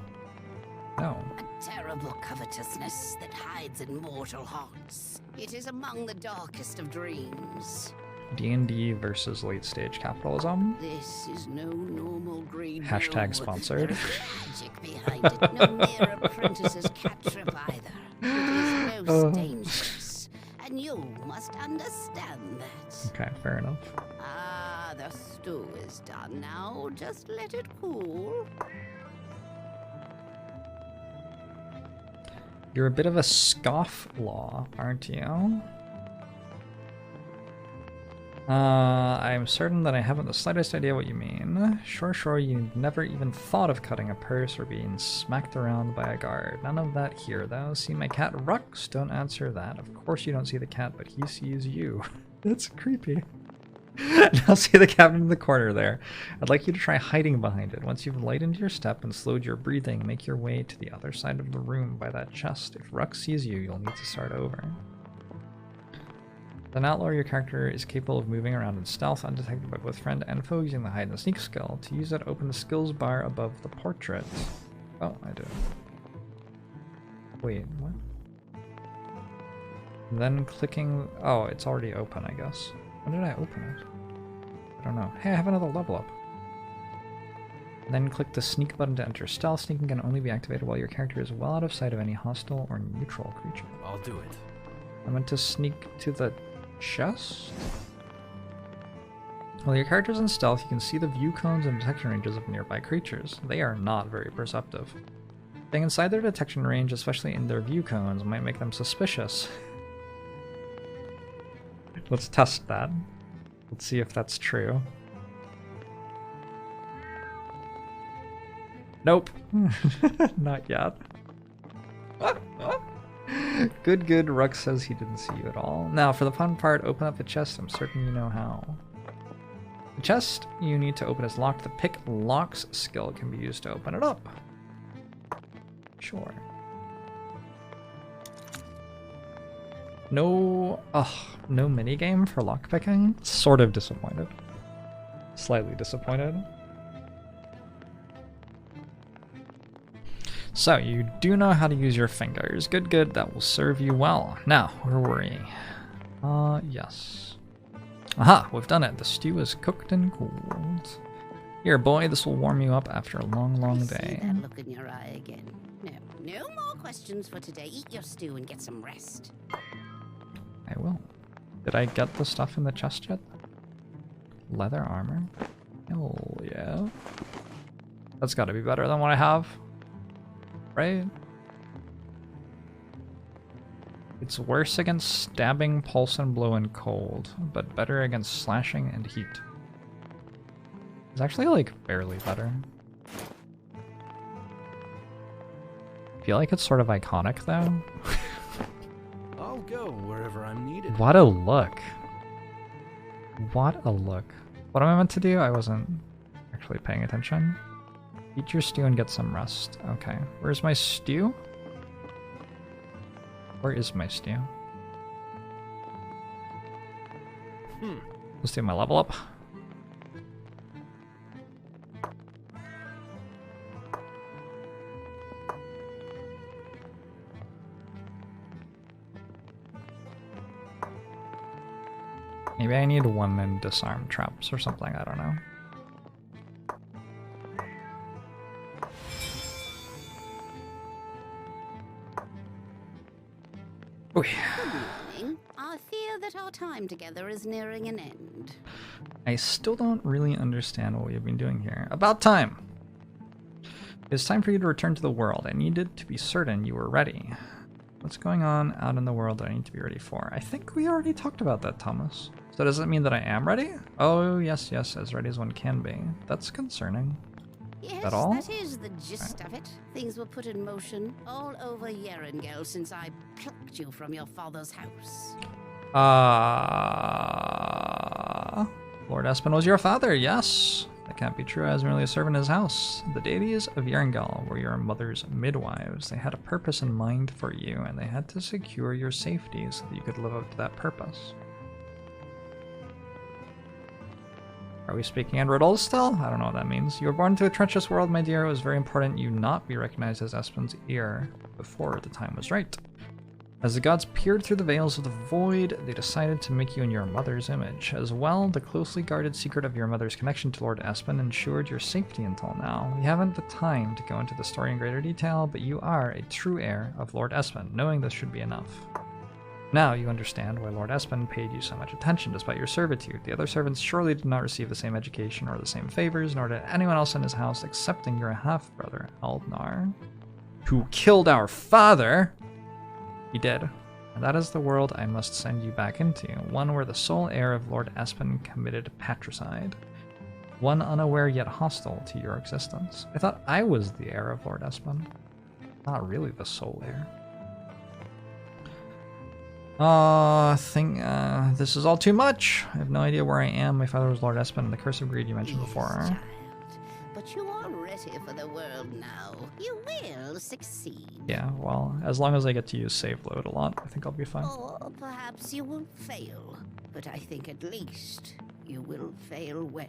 No. A terrible covetousness that hides in mortal hearts. It is among the darkest of dreams. D&D versus late-stage capitalism. This is no normal greed. Hashtag no. sponsored. There is magic behind it. No mere apprentice's cantrip either. It is most dangerous, and you must understand that. Okay, fair enough. Ah, the stew is done now. Just let it cool. You're a bit of a scofflaw, aren't you? I'm certain that I haven't the slightest idea what you mean. Sure, you never even thought of cutting a purse or being smacked around by a guard. None of that here, though. See my cat Rux? Don't answer that. Of course you don't see the cat, but he sees you. That's creepy. Now see the cabin in the corner there. I'd like you to try hiding behind it. Once you've lightened your step and slowed your breathing, make your way to the other side of the room by that chest. If Rux sees you, you'll need to start over. As an outlaw, your character is capable of moving around in stealth, undetected by both friend and foe, using the hide and sneak skill. To use it, open the skills bar above the portrait. Oh, I do. Wait, what? Then clicking... Oh, it's already open, I guess. When did I open it? I don't know. Hey, I have another level up. Then click the sneak button to enter stealth. Sneaking can only be activated while your character is well out of sight of any hostile or neutral creature. I'll do it. I meant to sneak to the chest? While your character is in stealth, you can see the view cones and detection ranges of nearby creatures. They are not very perceptive. Staying inside their detection range, especially in their view cones, might make them suspicious. Let's test that. Let's see if that's true. Nope. Not yet. Good. Rux says he didn't see you at all. Now, for the fun part, open up the chest. I'm certain you know how. The chest you need to open is locked. The pick locks skill can be used to open it up. Sure. No minigame for lockpicking? Sort of disappointed. Slightly disappointed. So, you do know how to use your fingers. Good, that will serve you well. Now, where were we? Yes. Aha, we've done it. The stew is cooked and cooled. Here, boy, this will warm you up after a long day. See that look in your eye again. No more questions for today. Eat your stew and get some rest. I will. Did I get the stuff in the chest yet? Leather armor? Hell yeah. That's gotta be better than what I have. Right? It's worse against stabbing, pulse and blow, and cold, but better against slashing and heat. It's actually like barely better. I feel like it's sort of iconic though. I'll go wherever I'm needed. What a look. What a look. What am I meant to do? I wasn't actually paying attention. Eat your stew and get some rest. Okay. Where's my stew? Where is my stew? Let's do my level up. Maybe I need one in disarm traps or something, I don't know. Good morning. I fear that our time together is nearing an end. I still don't really understand what we've been doing here. About time! It's time for you to return to the world. I needed to be certain you were ready. What's going on out in the world that I need to be ready for? I think we already talked about that, Thomas. So does that mean that I am ready? Oh, yes, as ready as one can be. That's concerning. Yes, that all? That is the gist of it. Things were put in motion all over Yerengel since I plucked you from your father's house. Lord Espen was your father, yes. That can't be true. I was merely a servant in his house. The deities of Yerangel were your mother's midwives. They had a purpose in mind for you, and they had to secure your safety so that you could live up to that purpose. Are we speaking in riddles still? I don't know what that means. You were born into a treacherous world, my dear. It was very important you not be recognized as Espen's heir before the time was right. As the gods peered through the veils of the void, they decided to make you in your mother's image. As well, the closely guarded secret of your mother's connection to Lord Espen ensured your safety until now. We haven't the time to go into the story in greater detail, but you are a true heir of Lord Espen. Knowing this should be enough. Now you understand why Lord Espen paid you so much attention despite your servitude. The other servants surely did not receive the same education or the same favors, nor did anyone else in his house excepting your half-brother, Aldnar, who killed our father. He did. And that is the world I must send you back into, one where the sole heir of Lord Espen committed patricide. One unaware yet hostile to your existence. I thought I was the heir of Lord Espen. Not really the sole heir. This is all too much. I have no idea where I am. My father was Lord Espen and the curse of greed you mentioned before. Child, but you are ready for the world now. You will succeed. Yeah, well, as long as I get to use save load a lot, I think I'll be fine. Or perhaps you will fail. But I think at least you will fail well.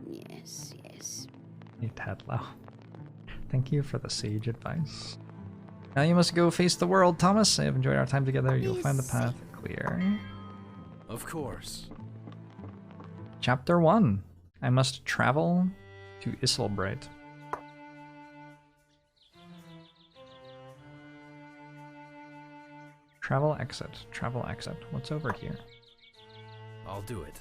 Yes, yes. Hey, Tadlow. Thank you for the sage advice. Now you must go face the world, Thomas. I have enjoyed our time together. You'll find the path clear. Of course. Chapter 1. I must travel to Isselbright. Travel exit. Travel exit. What's over here? I'll do it.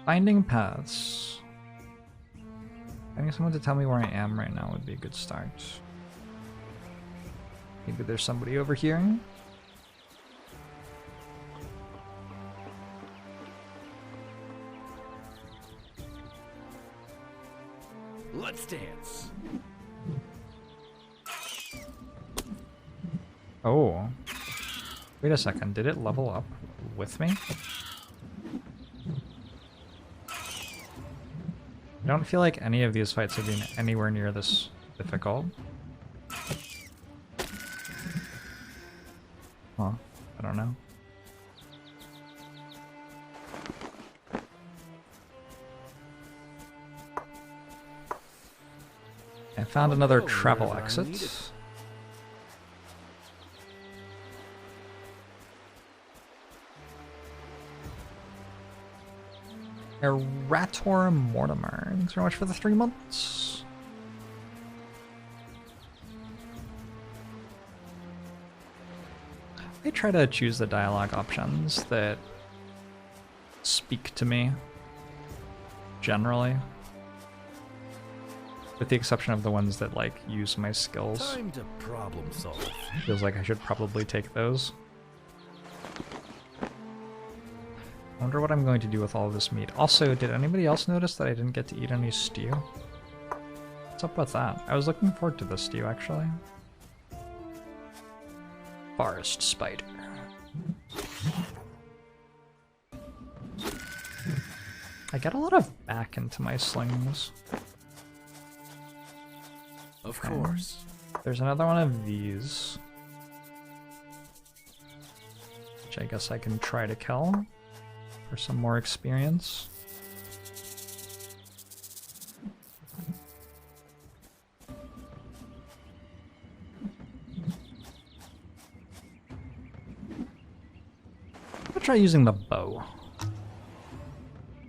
Finding paths. Having someone to tell me where I am right now would be a good start. Maybe there's somebody over here. Let's dance. Oh. Wait a second. Did it level up with me? I don't feel like any of these fights have been anywhere near this difficult. Huh. I don't know. I found another travel exit. Erator Mortimer. Thanks very much for the 3 months. I try to choose the dialogue options that speak to me, generally. With the exception of the ones that, like, use my skills. Time to problem solve. Feels like I should probably take those. I wonder what I'm going to do with all of this meat. Also, did anybody else notice that I didn't get to eat any stew? What's up with that? I was looking forward to the stew, actually. Forest spider. I get a lot of back into my slings. Of course. There's another one of these. Which I guess I can try to kill. For some more experience. I'll try using the bow.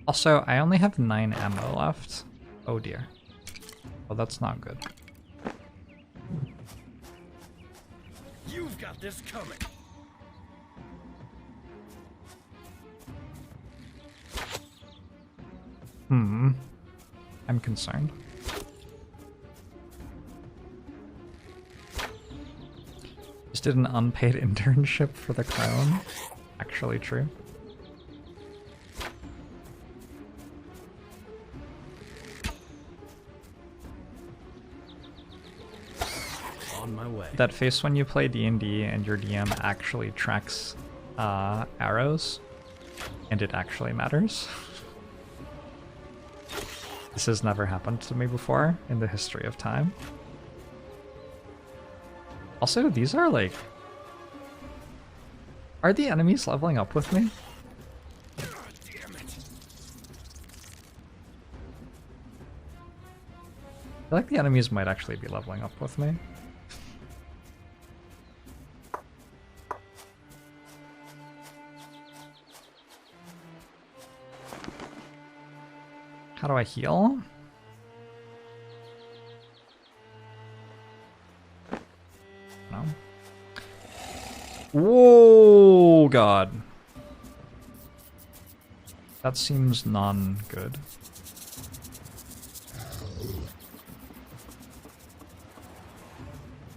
Also, I only have 9 ammo left. Oh dear. Well, that's not good. You've got this coming. I'm concerned. Just did an unpaid internship for the crown. Actually true. On my way. that face when you play D&D and your DM actually tracks arrows, and it actually matters. This has never happened to me before in the history of time. Also, these are like... Are the enemies leveling up with me? God damn it. I feel like the enemies might actually be leveling up with me. How do I heal? No. Whoa, God. That seems non-good.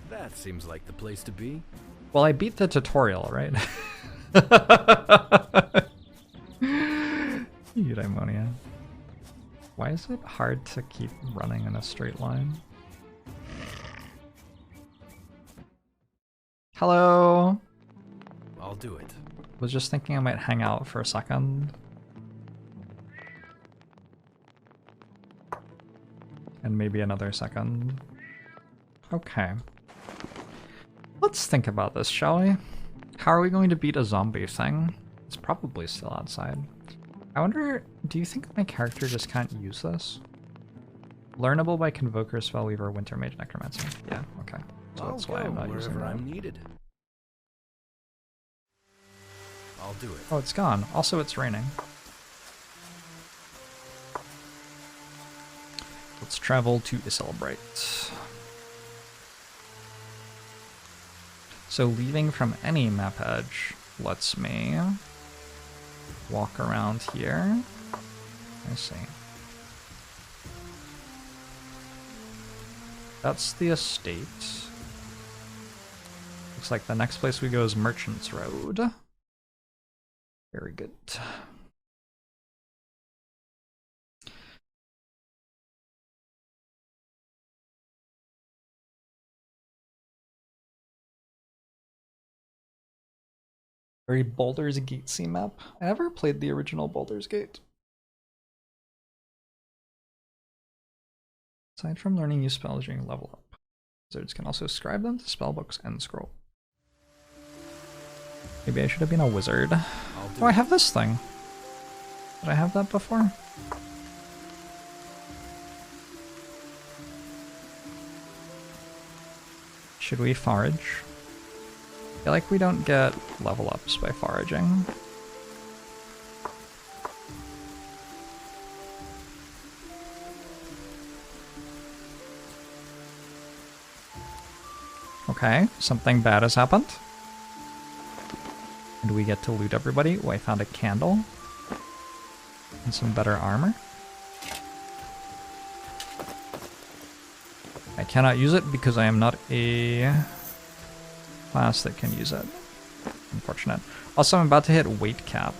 That seems like the place to be. Well, I beat the tutorial, right? Eudaimonia. Why is it hard to keep running in a straight line? Hello! I'll do it. Was just thinking I might hang out for a second. And maybe another second. Okay. Let's think about this, shall we? How are we going to beat a zombie thing? It's probably still outside. I wonder, do you think my character just can't use this? Learnable by Convoker, Spellweaver, Winter Mage, Necromancer. Yeah, okay. So I'll that's why I'm go not using wherever that. I'm needed. I'll do it. Oh, it's gone. Also, it's raining. Let's travel to Iselbright. So leaving from any map edge lets me walk around here. I see. That's the estate. Looks like the next place we go is Merchant's Road. Very good. Very Baldur's Gate map. I never played the original Baldur's Gate. Aside from learning new spells during level up, wizards can also scribe them to spellbooks and scroll. Maybe I should have been a wizard. Oh, I have this thing. Did I have that before? Should we forage? I feel like we don't get level ups by foraging. Okay, something bad has happened. And we get to loot everybody. Oh, I found a candle. And some better armor. I cannot use it because I am not a class that can use it. Unfortunate. Also, I'm about to hit weight cap.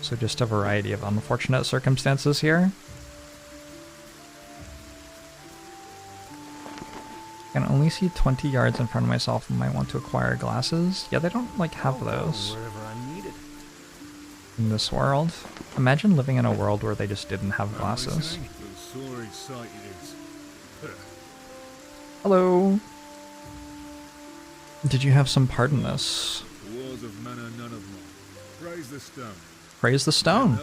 So just a variety of unfortunate circumstances here. I can only see 20 yards in front of myself and might want to acquire glasses. Yeah, they don't like have those Wherever I'm needed. in this world. Imagine living in a world where they just didn't have glasses. Hello. Did you have some pardon this? Wars of manor none of mine. Praise the stone. Praise the stone.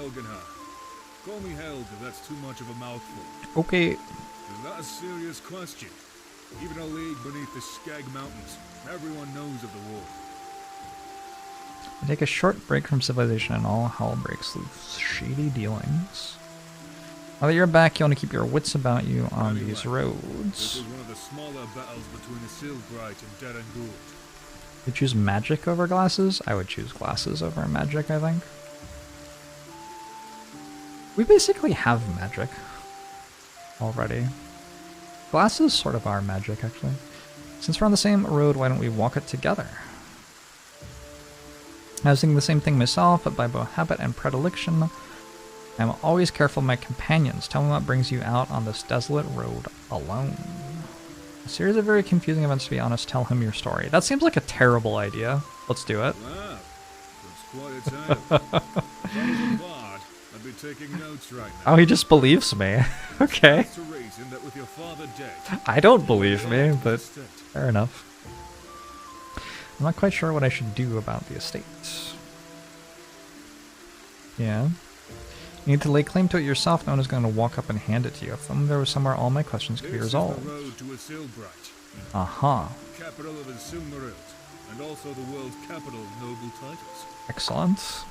Call me Held if that's too much of a mouthful. Okay. Is that a serious question? Even a league beneath the Skag Mountains, everyone knows of the war. I take a short break from civilization and all hell breaks loose. Shady dealings. Now that you're back, you want to keep your wits about you on these This roads. was one of the smaller battles between the Silbright and Darren Gould. You choose magic over glasses? I would choose glasses over magic, I think. We basically have magic already. Glasses sort of are magic, actually. Since we're on the same road, why don't we walk it together? I was thinking the same thing myself, but by both habit and predilection, I'm always careful of my companions. Tell me what brings you out on this desolate road alone. A series of very confusing events, to be honest. Tell him your story. That seems like a terrible idea. Let's do it. Wow, that's quite a tale. If I was a bard, I'd be taking notes right now. Oh, he just believes me. Okay. That's a reason that with your father dead, I don't believe me, but fair enough. I'm not quite sure what I should do about the estate. Yeah. You need to lay claim to it yourself. No one is going to walk up and hand it to you. If only there was somewhere all my questions could be resolved. This is the road to Isilbright, Aha. capital of Isilmaril, and also the world's capital of noble titles. Excellent.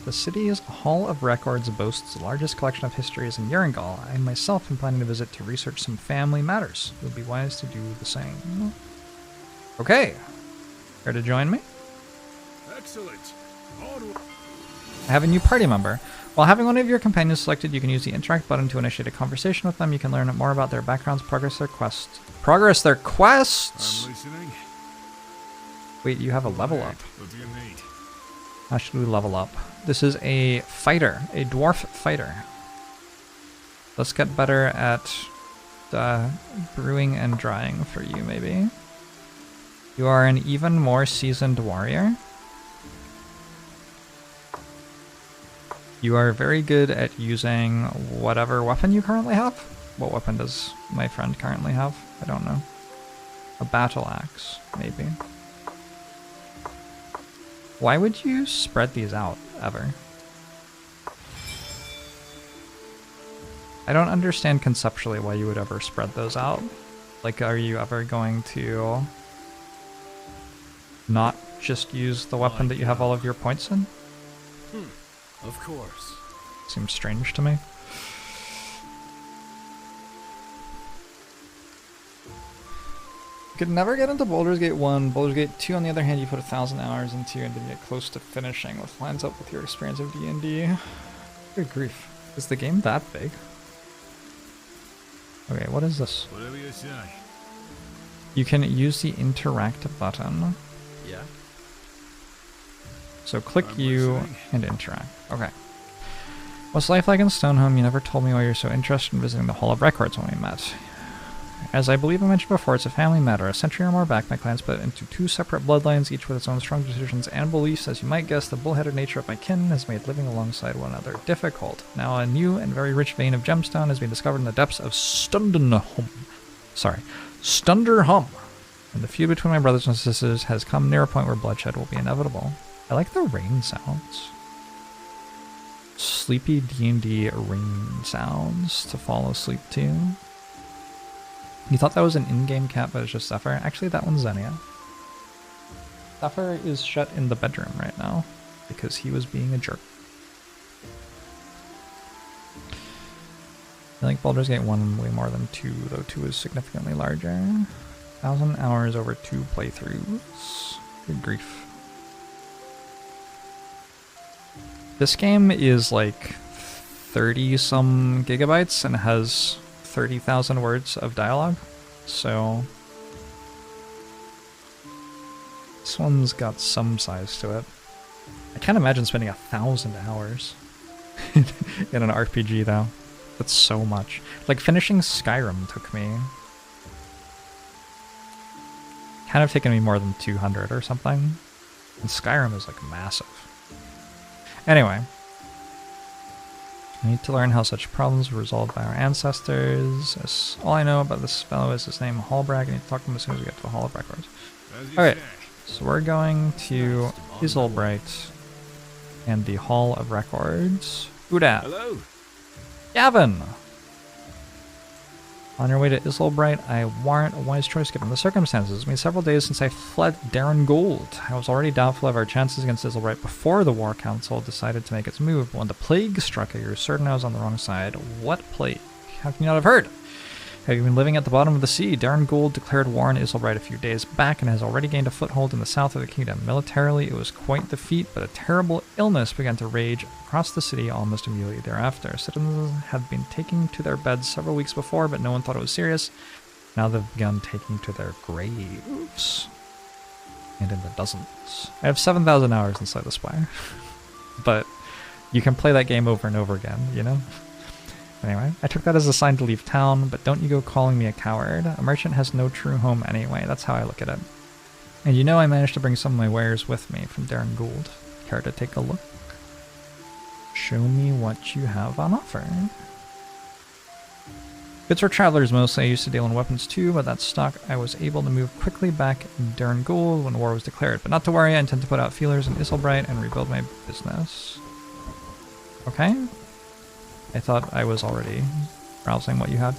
The city's Hall of Records boasts the largest collection of histories in Yerringal. I myself am planning to visit to research some family matters. It would be wise to do the same. Okay. Care to join me? Excellent. Onward. I have a new party member. While having one of your companions selected, you can use the interact button to initiate a conversation with them. You can learn more about their backgrounds, progress their quests. Progress their quests? I'm listening. Wait, you have a level up. What do you need? How should we level up? This is a fighter, a dwarf fighter. Let's get better at brewing and drying for you, maybe. You are an even more seasoned warrior. You are very good at using whatever weapon you currently have. What weapon does my friend currently have? I don't know. A battle axe, maybe. Why would you spread these out, ever? I don't understand conceptually why you would ever spread those out. Like, are you ever going to not just use the weapon that you have all of your points in? Of course. Seems strange to me. You could never get into Baldur's Gate 1. Baldur's Gate 2, on the other hand, you put 1,000 hours into and didn't get close to finishing, which lines up with your experience of D&D. Good grief. Is the game that big? Okay, what is this? Whatever you say. You can use the interact button. Yeah? So click I'm U listening. and interact. Okay. What's life like in Stonehome? You never told me why you're so interested in visiting the Hall of Records when we met. As I believe I mentioned before, it's a family matter. A century or more back, my clan split into two separate bloodlines, each with its own strong decisions and beliefs. As you might guess, the bullheaded nature of my kin has made living alongside one another difficult. Now, a new and very rich vein of gemstone has been discovered in the depths of Stunderhum. And the feud between my brothers and sisters has come near a point where bloodshed will be inevitable. I like the rain sounds. Sleepy D&D rain sounds to fall asleep to. You thought that was an in-game cat, but it's just Zephyr. Actually, that one's Xenia. Zephyr is shut in the bedroom right now because he was being a jerk. I think Baldur's Gate 1 way more than 2, though 2 is significantly larger. 1,000 hours over 2 playthroughs. Good grief. This game is like 30-some gigabytes and has 30,000 words of dialogue, so this one's got some size to it. I can't imagine spending 1,000 hours in an RPG, though. That's so much. Like, finishing Skyrim took me... kind of taken me more than 200 or something. And Skyrim is, like, massive. Anyway. I need to learn how such problems were resolved by our ancestors. As all I know about this fellow is his name, Hallbrag. I need to talk to him as soon as we get to the Hall of Records. Alright, so we're going to Isilbright and the Hall of Records. Who dat? Hello. Gavin! On your way to Isilbright, I warrant a wise choice given the circumstances. It's been several days since I fled Darren Gould. I was already doubtful of our chances against Isilbright before the War Council decided to make its move, but when the plague struck, I grew certain I was on the wrong side. What plague? How can you not have heard? Have you been living at the bottom of the sea? Darren Gould declared war on Isilbright a few days back and has already gained a foothold in the south of the kingdom. Militarily, it was quite the feat, but a terrible illness began to rage across the city almost immediately thereafter. Citizens had been taking to their beds several weeks before, but no one thought it was serious. Now they've begun taking to their graves. And in the dozens. I have 7,000 hours inside the Spire. But you can play that game over and over again, you know? Anyway, I took that as a sign to leave town, but don't you go calling me a coward. A merchant has no true home anyway, that's how I look at it. And you know I managed to bring some of my wares with me from Darren Gould. Care to take a look? Show me what you have on offer. Goods for travelers mostly. I used to deal in weapons too, but that stock I was able to move quickly back in Darren Gould when war was declared. But not to worry, I intend to put out feelers in Iselbright and rebuild my business. Okay. I thought I was already browsing what you had.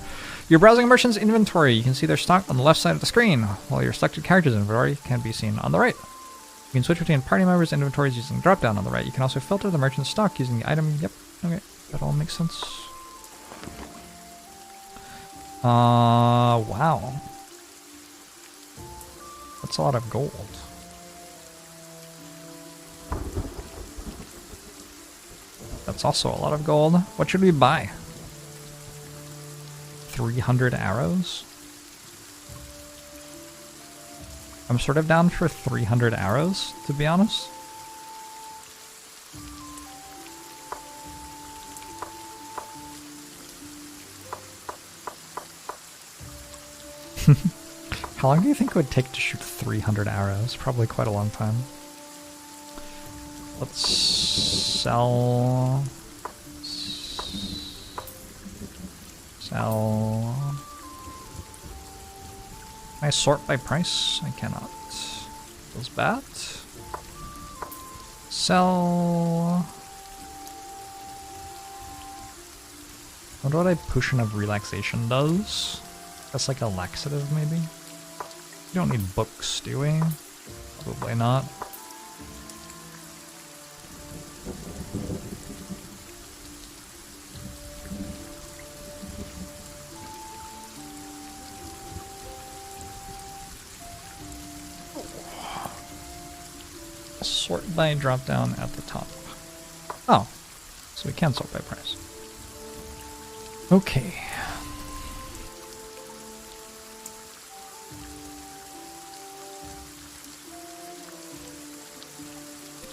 You're browsing a merchant's inventory. You can see their stock on the left side of the screen, while your selected character's inventory can be seen on the right. You can switch between party members' inventories using the drop-down on the right. You can also filter the merchant's stock using the item. Yep, okay, that all makes sense. Wow. That's a lot of gold. That's also a lot of gold. What should we buy? 300 arrows? I'm sort of down for 300 arrows, to be honest. How long do you think it would take to shoot 300 arrows? Probably quite a long time. Let's sell... Sell... Can I sort by price? I cannot. Feels bad. Sell... I wonder what a potion of relaxation does. That's like a laxative, maybe? We don't need books, do we? Probably not. Sort by drop down at the top. Oh, so we can sort by price. Okay.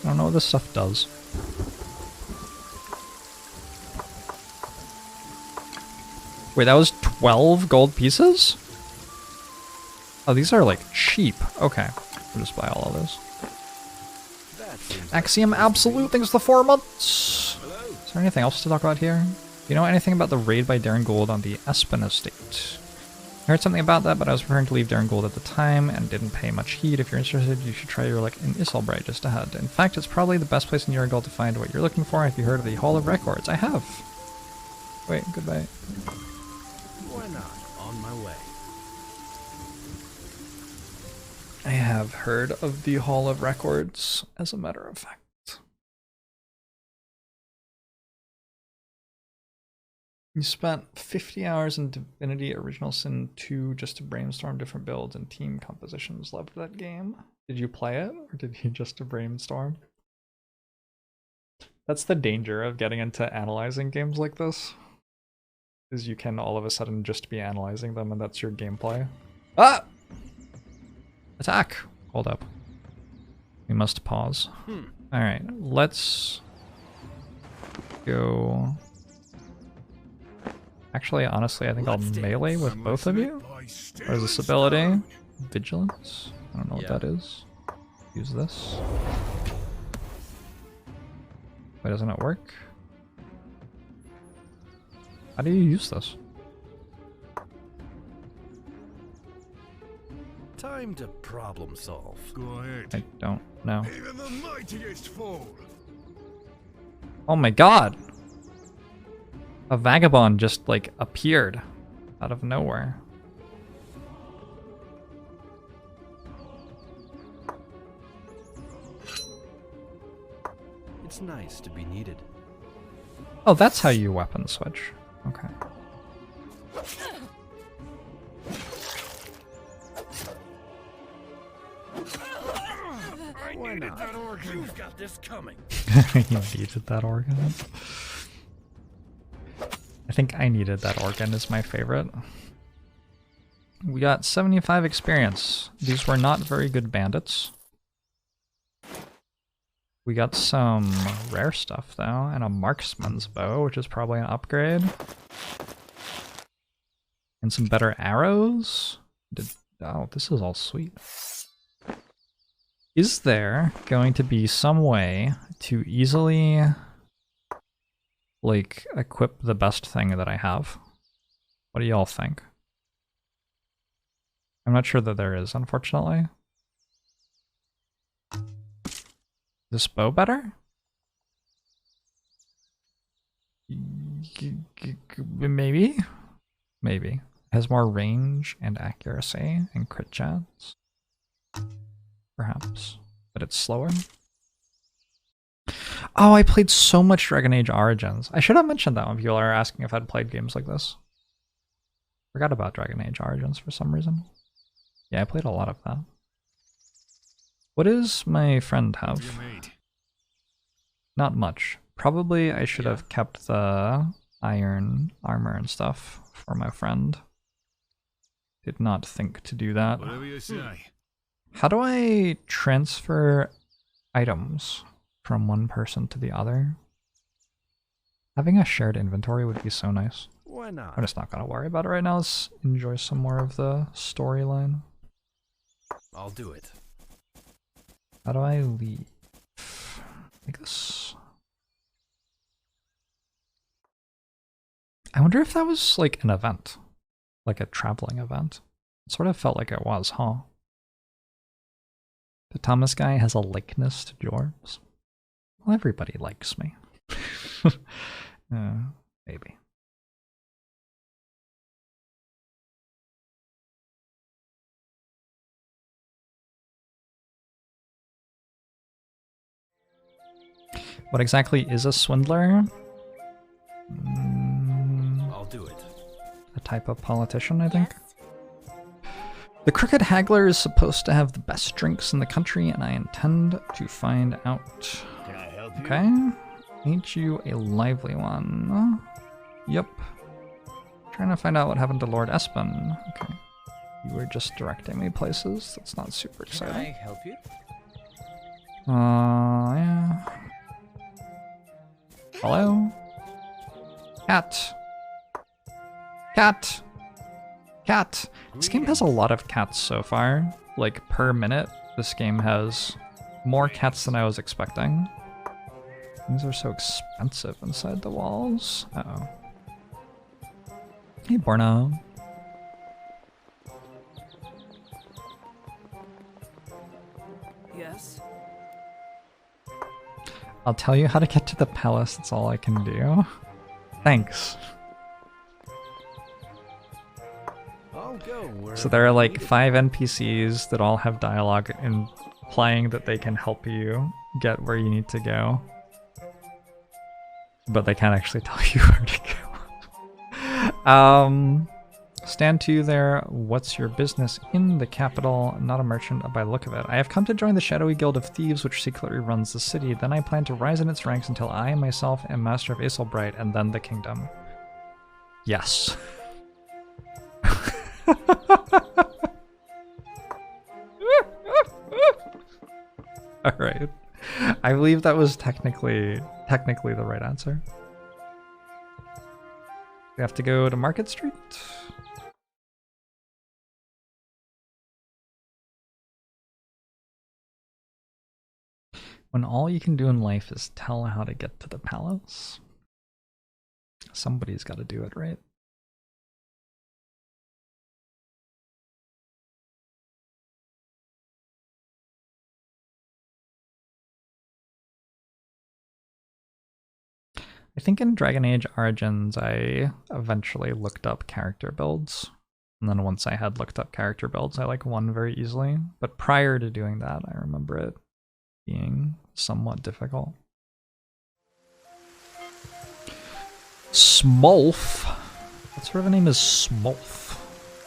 I don't know what this stuff does. Wait, that was 12 gold pieces? Oh, these are like cheap. Okay, we'll just buy all of those. Axiom Absolute, thanks for the 4 months. Is there anything else to talk about here? Do you know anything about the raid by Darren Gould on the Espen estate? I heard something about that, but I was preparing to leave Darren Gould at the time and didn't pay much heed. If you're interested, you should try your luck in Iselbright just ahead. In fact, it's probably the best place in Urigal to find what you're looking for. Have you heard of the Hall of Records? I have. Wait, goodbye. Why not? On my way. I have heard of the Hall of Records, as a matter of fact. You spent 50 hours in Divinity Original Sin 2 just to brainstorm different builds and team compositions. Loved that game. Did you play it, or did you just brainstorm? That's the danger of getting into analyzing games like this. Is you can all of a sudden just be analyzing them and that's your gameplay. Ah! Attack! Hold up. We must pause. Alright, let's go... Actually, honestly, I think I'll melee with both of you. What is this ability? Vigilance? I don't know what that is. Use this. Why doesn't it work? How do you use this? Time to problem solve. Go ahead. I don't know. Even the mightiest fall. Oh my god! A vagabond just, like, appeared out of nowhere. It's nice to be needed. Oh, that's how you weapon switch. Okay. Why not? You've got this coming. You needed that organ. I think I needed that organ is my favorite. We got 75 experience. These were not very good bandits. We got some rare stuff though, and a marksman's bow, which is probably an upgrade. And some better arrows. Oh, this is all sweet. Is there going to be some way to easily, like, equip the best thing that I have? What do y'all think? I'm not sure that there is, unfortunately. Is this bow better? Maybe? Maybe. It has more range and accuracy and crit chance. Perhaps. But it's slower. Oh, I played so much Dragon Age Origins. I should have mentioned that when people are asking if I'd played games like this. Forgot about Dragon Age Origins for some reason. Yeah, I played a lot of that. What does my friend have? Not much. Probably I should have kept the iron armor and stuff for my friend. Did not think to do that. Whatever you say. How do I transfer items from one person to the other? Having a shared inventory would be so nice. Why not? I'm just not gonna worry about it right now. Let's enjoy some more of the storyline. I'll do it. How do I leave? Like this. I wonder if that was like an event. Like a traveling event. It sort of felt like it was, huh? The Thomas guy has a likeness to Jorbs. Well, everybody likes me. Maybe. What exactly is a swindler? I'll do it. A type of politician, I think. The Crooked Haggler is supposed to have the best drinks in the country, and I intend to find out. Can I help you? Okay. Ain't you a lively one? Yep. Trying to find out what happened to Lord Espen. Okay. You were just directing me places. That's not super exciting. Can I help you? Yeah. Hello? Cat. Cat. Cat. This game has a lot of cats so far. Like, per minute, this game has more cats than I was expecting. Things are so expensive inside the walls. Uh-oh. Hey, Borno. Yes? I'll tell you how to get to the palace. That's all I can do. Thanks. I'll go. So there are like 5 NPCs that all have dialogue implying that they can help you get where you need to go. But they can't actually tell you where to go. Stand to there. What's your business in the capital? Not a merchant by the look of it. I have come to join the shadowy guild of thieves which secretly runs the city. Then I plan to rise in its ranks until I myself am master of Aeselbright and then the kingdom. Yes. Alright. I believe that was technically the right answer. We have to go to Market Street. When all you can do in life is tell how to get to the palace, somebody's got to do it, right? I think in Dragon Age Origins, I eventually looked up character builds. And then once I had looked up character builds, I like won very easily. But prior to doing that, I remember it being somewhat difficult. Smolf? What sort of a name is Smolf?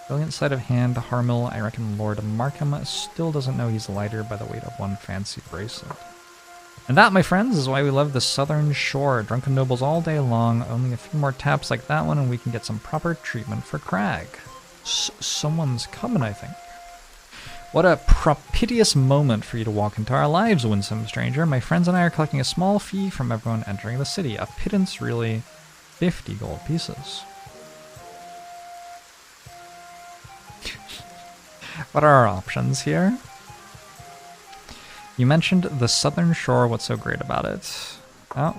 Brilliant sleight of hand, Harmill. I reckon Lord Markham still doesn't know he's lighter by the weight of one fancy bracelet. And that, my friends, is why we love the southern shore. Drunken nobles all day long. Only a few more taps like that one and we can get some proper treatment for Crag. Someone's coming, I think. What a propitious moment for you to walk into our lives, winsome stranger. My friends and I are collecting a small fee from everyone entering the city. A pittance, really. 50 gold pieces. What are our options here? You mentioned the southern shore. What's so great about it? Oh.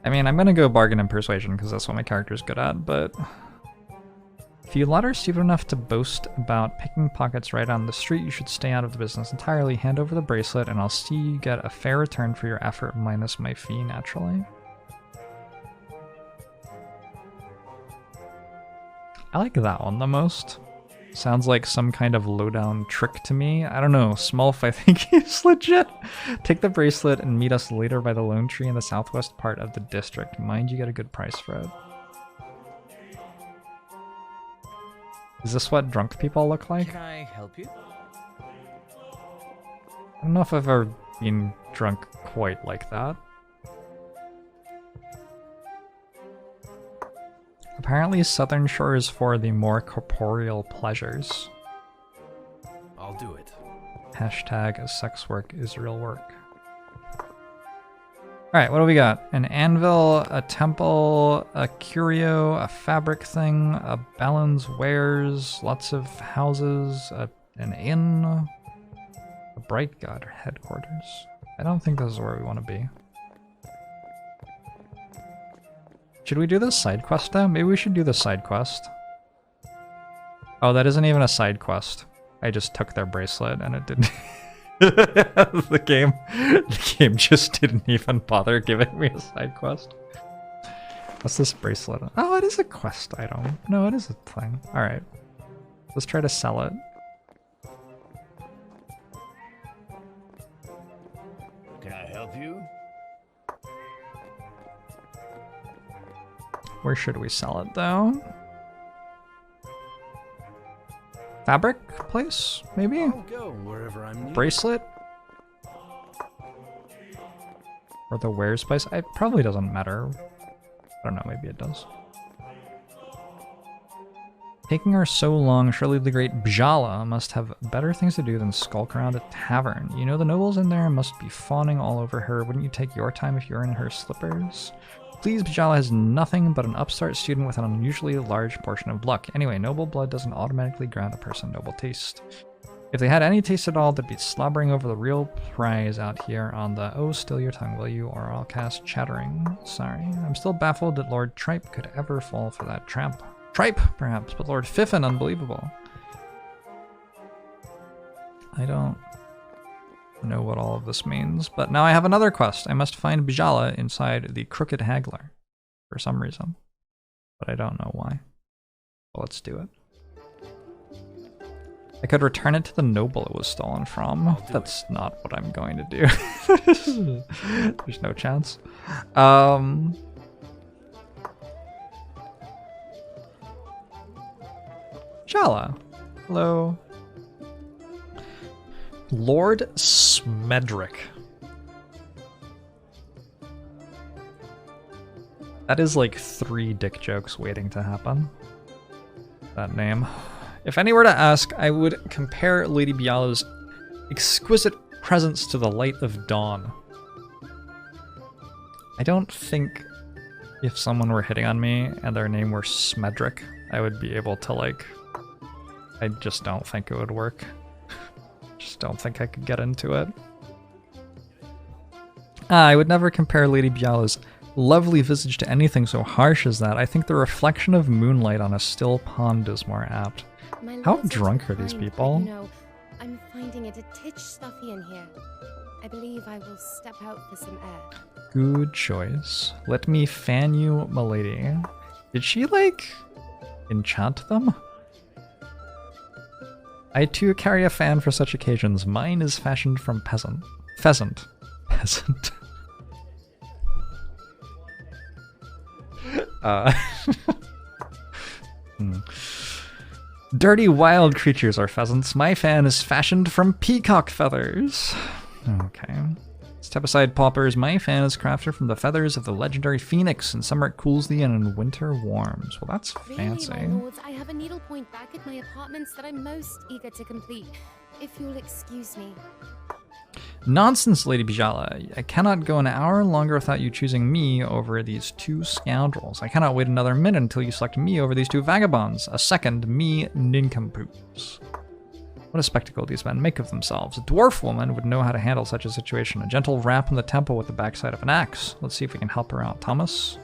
I mean, I'm gonna go bargain and persuasion because that's what my character's good at, but if you lot are stupid enough to boast about picking pockets right on the street, you should stay out of the business entirely. Hand over the bracelet and I'll see you get a fair return for your effort minus my fee, naturally. I like that one the most. Sounds like some kind of lowdown trick to me. I don't know, Smolf I think is legit. Take the bracelet and meet us later by the lone tree in the southwest part of the district. Mind you get a good price for it. Is this what drunk people look like? Can I help you? I don't know if I've ever been drunk quite like that. Apparently Southern Shore is for the more corporeal pleasures. I'll do it. Hashtag sex work is real work. Alright, what do we got? An anvil, a temple, a curio, a fabric thing, a balance wares, lots of houses, an inn, a bright god headquarters. I don't think this is where we want to be. Should we do this side quest though? Maybe we should do the side quest. Oh, that isn't even a side quest. I just took their bracelet and it didn't... the game just didn't even bother giving me a side quest. What's this bracelet? Oh, it is a quest item. No, it is a thing. Alright. Let's try to sell it. Can I help you? Where should we sell it though? Fabric place, maybe? I'll go wherever I'm needed. Bracelet? Or the wares place? It probably doesn't matter. I don't know, maybe it does. Taking her so long, surely the great Bjala must have better things to do than skulk around a tavern. You know the nobles in there must be fawning all over her. Wouldn't you take your time if you were in her slippers? Please, Bjala has nothing but an upstart student with an unusually large portion of luck. Anyway, noble blood doesn't automatically grant a person noble taste. If they had any taste at all, they'd be slobbering over the real prize out here on the "oh, still your tongue, will you?" or I'll cast chattering. Sorry, I'm still baffled that Lord Tripe could ever fall for that tramp. Tripe, perhaps, but Lord Fiffin, unbelievable. I don't know what all of this means, but now I have another quest. I must find Bjala inside the Crooked Haggler for some reason, but I don't know why. Well, let's do it. I could return it to the noble it was stolen from. That's not what I'm going to do. There's no chance. Bjala. Hello. Lord Smedrick. That is like 3 dick jokes waiting to happen. That name. If any were to ask, I would compare Lady Bjala's exquisite presence to the light of dawn. I don't think if someone were hitting on me and their name were Smedrick, I would be able to like... I just don't think it would work. Just don't think I could get into it. I would never compare Lady Bjala's lovely visage to anything so harsh as that. I think the reflection of moonlight on a still pond is more apt. How drunk are these people? You know, I'm finding it a titch stuffy in here. I believe I will step out for some air. Good choice. Let me fan you, milady. Did she, like, enchant them? I too carry a fan for such occasions. Mine is fashioned from pheasant. Pheasant. Dirty wild creatures are pheasants. My fan is fashioned from peacock feathers. Okay. Step aside, paupers. My fan is crafted from the feathers of the legendary phoenix. In summer it cools thee and in winter warms. Well, that's fancy. Really, my lords, I have a needlepoint back at my apartments that I'm most eager to complete. If you'll excuse me. Nonsense, Lady Bijala. I cannot go an hour longer without you choosing me over these two scoundrels. I cannot wait another minute until you select me over these two vagabonds. A second, me nincompoops. What a spectacle these men make of themselves. A dwarf woman would know how to handle such a situation. A gentle rap on the temple with the backside of an axe. Let's see if we can help her out. Thomas?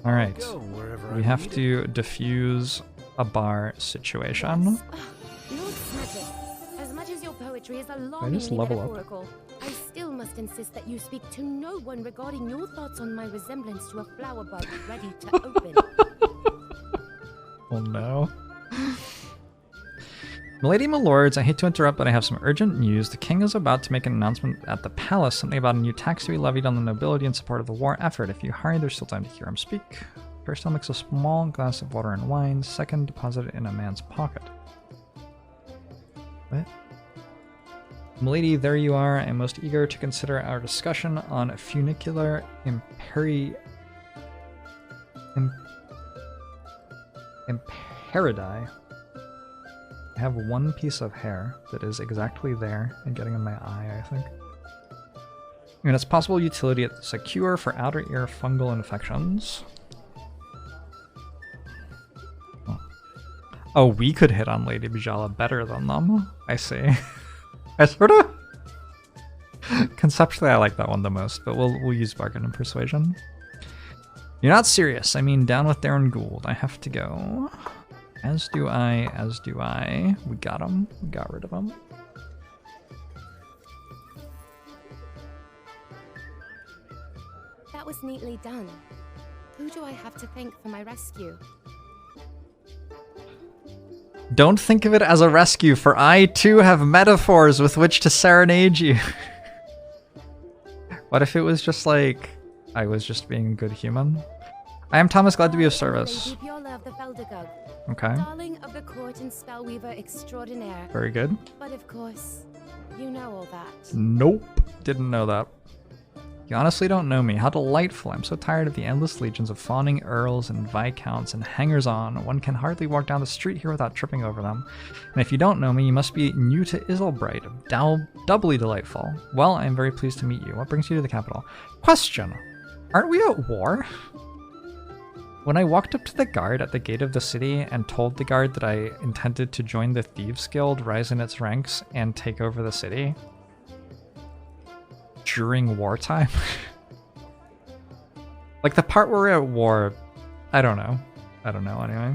Alright. We have to defuse a bar situation. Lord Smedley, as much as your poetry is alarmingly metaphorical, I still must insist that you speak to no one regarding your thoughts on my resemblance to a flower bud ready to open. Oh no. Milady, my lords, I hate to interrupt, but I have some urgent news. The king is about to make an announcement at the palace, something about a new tax to be levied on the nobility in support of the war effort. If you hurry, there's still time to hear him speak. First, I'll mix a small glass of water and wine. Second, deposit it in a man's pocket. What? Milady, there you are. I'm most eager to consider our discussion on funicular imperidae. I have one piece of hair that is exactly there and getting in my eye, I think. And its possible utility as a cure for outer ear fungal infections. Oh, we could hit on Lady Bijala better than them, I see. I sort of... Conceptually, I like that one the most, but we'll use bargain and persuasion. You're not serious. I mean, down with Darren Gould. I have to go. As do I, as do I. We got him. We got rid of him. That was neatly done. Who do I have to thank for my rescue? Don't think of it as a rescue, for I too have metaphors with which to serenade you. What if it was just like, I was just being a good human? I am Thomas, glad to be of service. Okay. Darling of the court and spellweaver extraordinaire. Very good. But of course, you know all that. Nope. Didn't know that. You honestly don't know me. How delightful. I'm so tired of the endless legions of fawning earls and viscounts and hangers-on. One can hardly walk down the street here without tripping over them. And if you don't know me, you must be new to Iselbright. Doubly delightful. Well, I am very pleased to meet you. What brings you to the capital? Question. Aren't we at war? When I walked up to the guard at the gate of the city and told the guard that I intended to join the Thieves Guild, rise in its ranks, and take over the city during wartime? Like the part where we're at war, I don't know. I don't know anyway.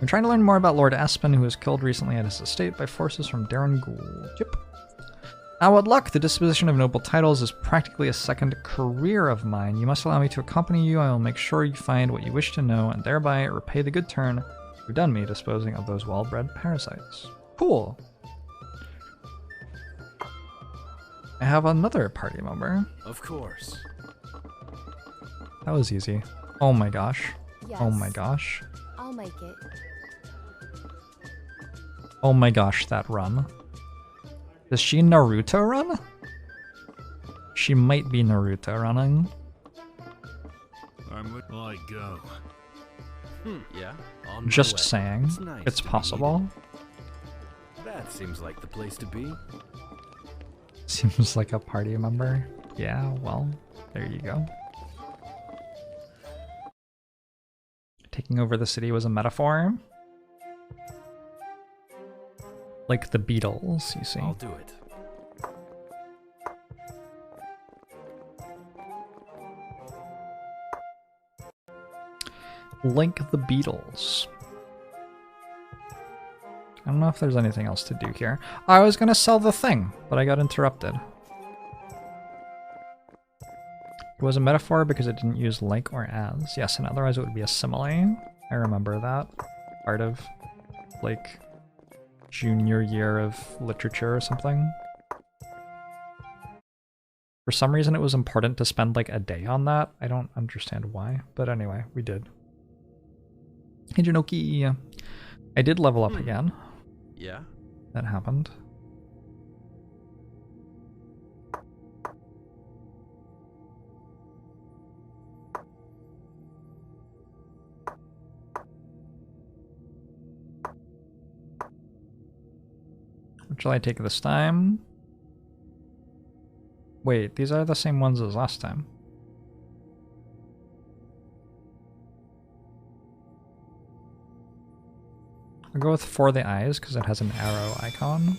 I'm trying to learn more about Lord Espen, who was killed recently at his estate by forces from Darren Gould. Yep. Now, what luck! The disposition of noble titles is practically a second career of mine. You must allow me to accompany you. I will make sure you find what you wish to know, and thereby repay the good turn you've done me disposing of those well-bred parasites. Cool! I have another party member. Of course. That was easy. Oh my gosh. Yes, oh my gosh. I'll make it. Oh my gosh, that run. Does she Naruto run? She might be Naruto running. I go. Yeah. Just saying. Nice it's possible. That seems like the place to be. Seems like a party member. Yeah, well, there you go. Taking over the city was a metaphor. Like the Beatles, you see. I'll do it. Like the Beatles. I don't know if there's anything else to do here. I was gonna sell the thing, but I got interrupted. It was a metaphor because it didn't use like or as. Yes, and otherwise it would be a simile. I remember that. Part of, like, junior year of literature or something. For some reason it was important to spend like a day on that. I don't understand why, but anyway, we did. Hey Janoki, I did level up again. Yeah? That happened. What shall I take this time? Wait, these are the same ones as last time. I'll go with For the Eyes because it has an arrow icon.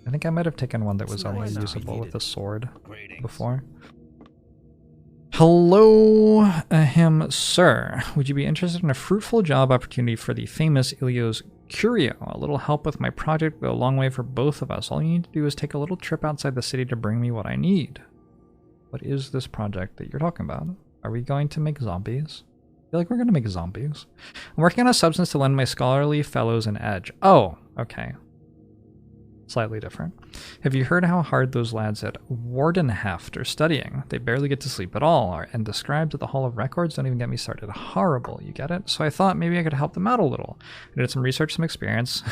I think I might have taken one that was only usable with the sword before. Hello, sir. Would you be interested in a fruitful job opportunity for the famous Ilios Curio? A little help with my project will go a long way for both of us. All you need to do is take a little trip outside the city to bring me what I need. What is this project that you're talking about? Are we going to make zombies? I feel like we're going to make zombies. I'm working on a substance to lend my scholarly fellows an edge. Oh, okay. Slightly different. Have you heard how hard those lads at Wardenhaft are studying? They barely get to sleep at all, and the scribes at the Hall of Records don't even get me started. Horrible, you get it? So I thought maybe I could help them out a little. I did some research, some experience,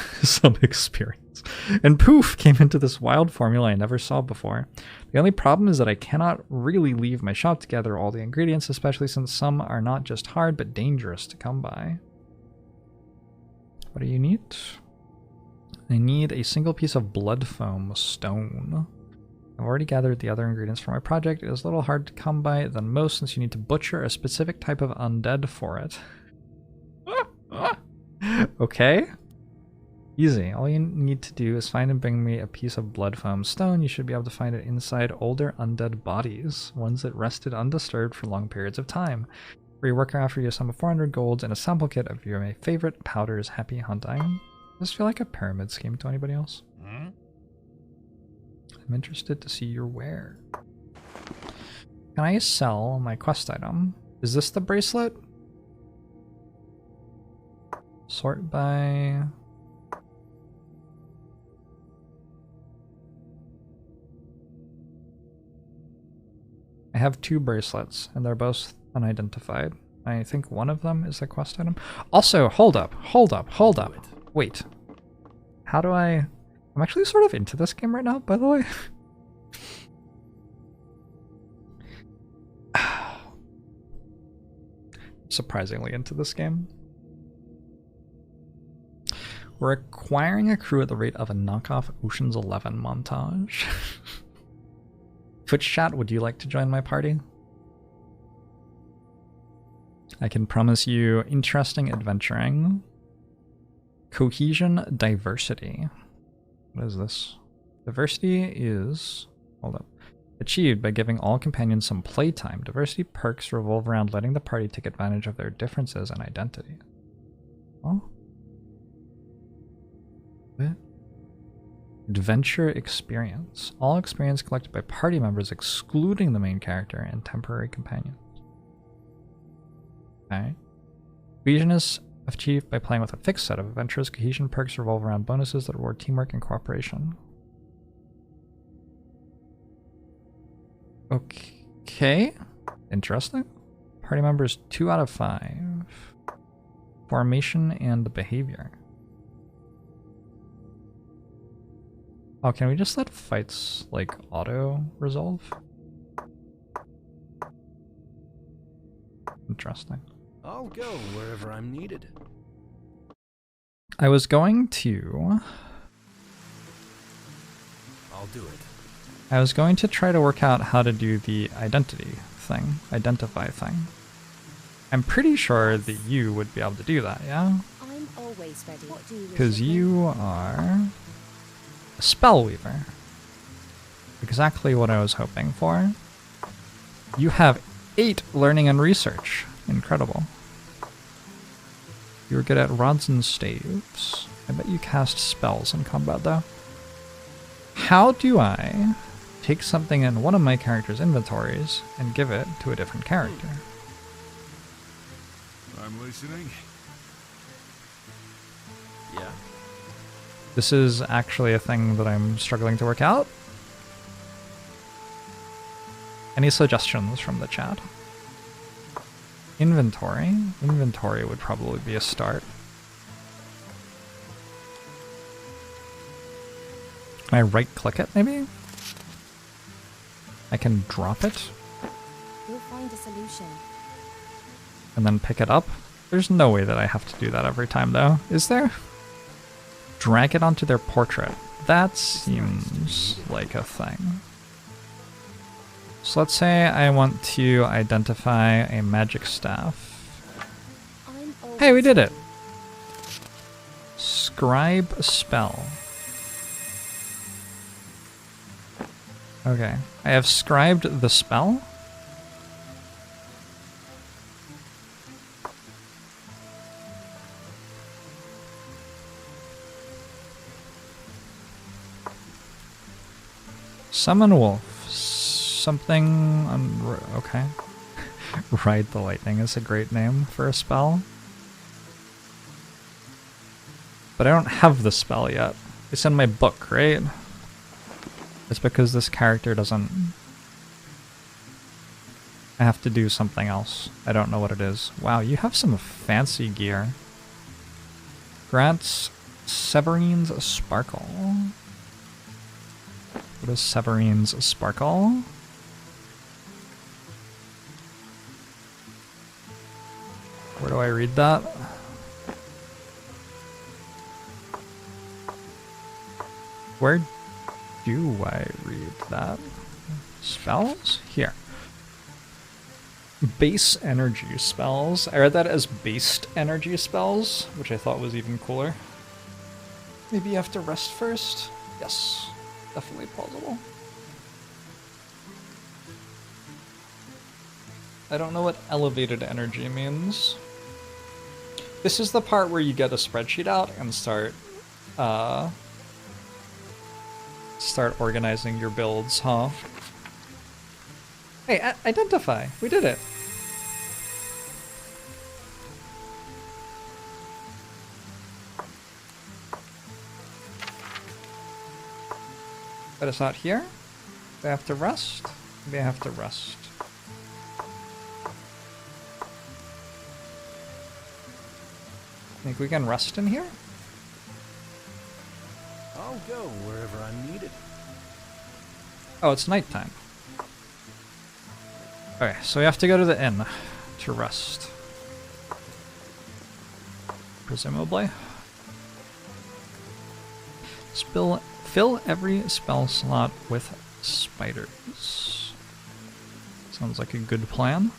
and poof, came into this wild formula I never saw before. The only problem is that I cannot really leave my shop to gather all the ingredients, especially since some are not just hard, but dangerous to come by. What do you need? I need a single piece of blood foam stone. I've already gathered the other ingredients for my project. It is a little hard to come by than most since you need to butcher a specific type of undead for it. Okay. Easy. All you need to do is find and bring me a piece of blood foam stone. You should be able to find it inside older undead bodies, ones that rested undisturbed for long periods of time. For your worker, offer you a sum of 400 golds and a sample kit of your favorite powders. Happy hunting. Does this feel like a pyramid scheme to anybody else? I'm interested to see your wear. Can I sell my quest item? Is this the bracelet? Sort by... I have 2 bracelets, and they're both unidentified. I think one of them is the quest item. Also, hold up. Wait. How do I... I'm actually sort of into this game right now, by the way. Surprisingly into this game. We're acquiring a crew at the rate of a knockoff Ocean's 11 montage. Twitch chat, would you like to join my party? I can promise you interesting adventuring. Cohesion diversity. What is this? Diversity is... hold up. Achieved by giving all companions some playtime. Diversity perks revolve around letting the party take advantage of their differences and identity. Oh? What? Adventure experience. All experience collected by party members excluding the main character and temporary companions. Okay. Cohesion is achieved by playing with a fixed set of adventures. Cohesion perks revolve around bonuses that reward teamwork and cooperation. Okay. Interesting. Party members 2 out of 5. Formation and behavior. Oh, can we just let fights, like, auto-resolve? Interesting. I'll go wherever I'm needed. I was going to... I'll do it. I was going to try to work out how to do the identify thing. I'm pretty sure that you would be able to do that, yeah? I'm always ready. Because you are a spellweaver. Exactly what I was hoping for. You have 8 learning and research. Incredible. You're good at rods and staves. I bet you cast spells in combat though. How do I take something in one of my character's inventories and give it to a different character? I'm listening. Yeah. This is actually a thing that I'm struggling to work out. Any suggestions from the chat? Inventory. Inventory would probably be a start. Can I right click it maybe? I can drop it. We'll find a solution. And then pick it up. There's no way that I have to do that every time though, is there? Drag it onto their portrait. That seems like a thing. So let's say I want to identify a magic staff. Hey, we did it! Scribe a spell. Okay, I have scribed the spell. Summon wolf. Something okay. Ride the lightning is a great name for a spell. But I don't have the spell yet. It's in my book, right? It's because this character doesn't... I have to do something else. I don't know what it is. Wow, you have some fancy gear. Grants Severine's Sparkle. What is Severine's Sparkle? Where do I read that? Where do I read that? Spells? Here. Base energy spells. I read that as based energy spells, which I thought was even cooler. Maybe you have to rest first? Yes. Definitely plausible. I don't know what elevated energy means. This is the part where you get a spreadsheet out and start organizing your builds, huh? Hey, identify! We did it! But it's not here? Do I have to rest? Maybe I have to rest. Think we can rest in here? I'll go wherever I'm needed. Oh, it's nighttime. Okay, so we have to go to the inn to rest. Presumably. Fill every spell slot with spiders. Sounds like a good plan.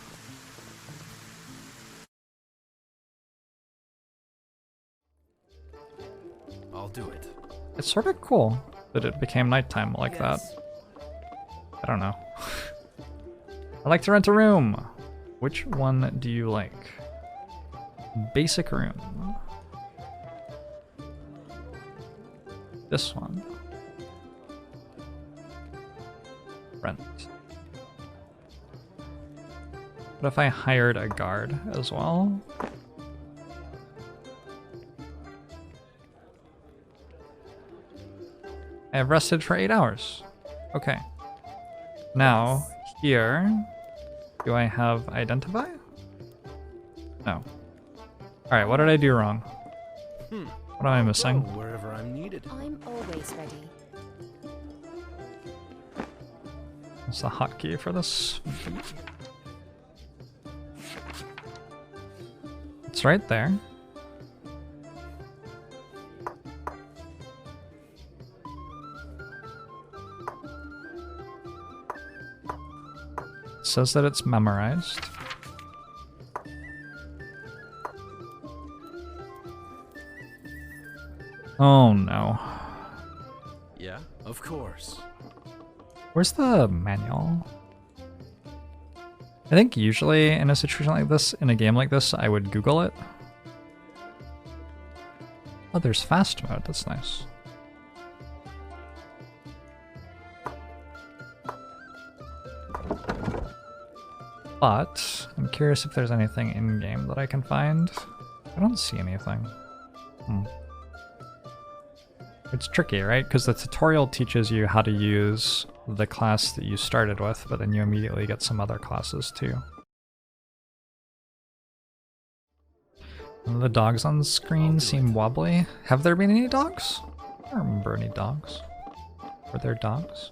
I'll do it. It's sort of cool that it became nighttime like that. I don't know. I like to rent a room. Which one do you like? Basic room. This one. Rent. What if I hired a guard as well? I have rested for 8 hours. Okay. Now, here, do I have identify? No. Alright, what did I do wrong? What am I missing? Wherever I'm needed. I'm always ready. What's the hotkey for this? It's right there. It says that it's memorized. Oh no. Yeah, of course. Where's the manual? I think usually in a situation like this, in a game like this, I would Google it. Oh, there's fast mode, that's nice. But I'm curious if there's anything in-game that I can find. I don't see anything. It's tricky, right? Because the tutorial teaches you how to use the class that you started with, but then you immediately get some other classes too. The dogs on the screen seem wobbly. Have there been any dogs? I don't remember any dogs. Were there dogs?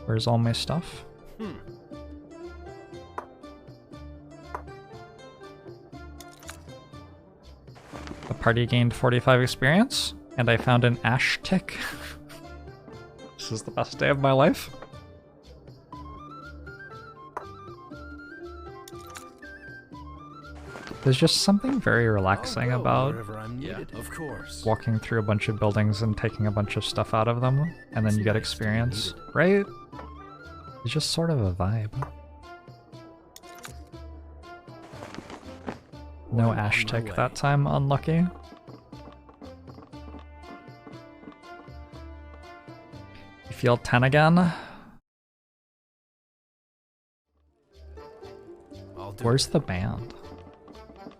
Where's all my stuff? Party gained 45 experience, and I found an ash tick. This is the best day of my life. There's just something very relaxing about of course. walking through a bunch of buildings and taking a bunch of stuff out of them, and then you get experience, right? It's just sort of a vibe. No ash tick that time, unlucky. You feel 10 again? Where's the band?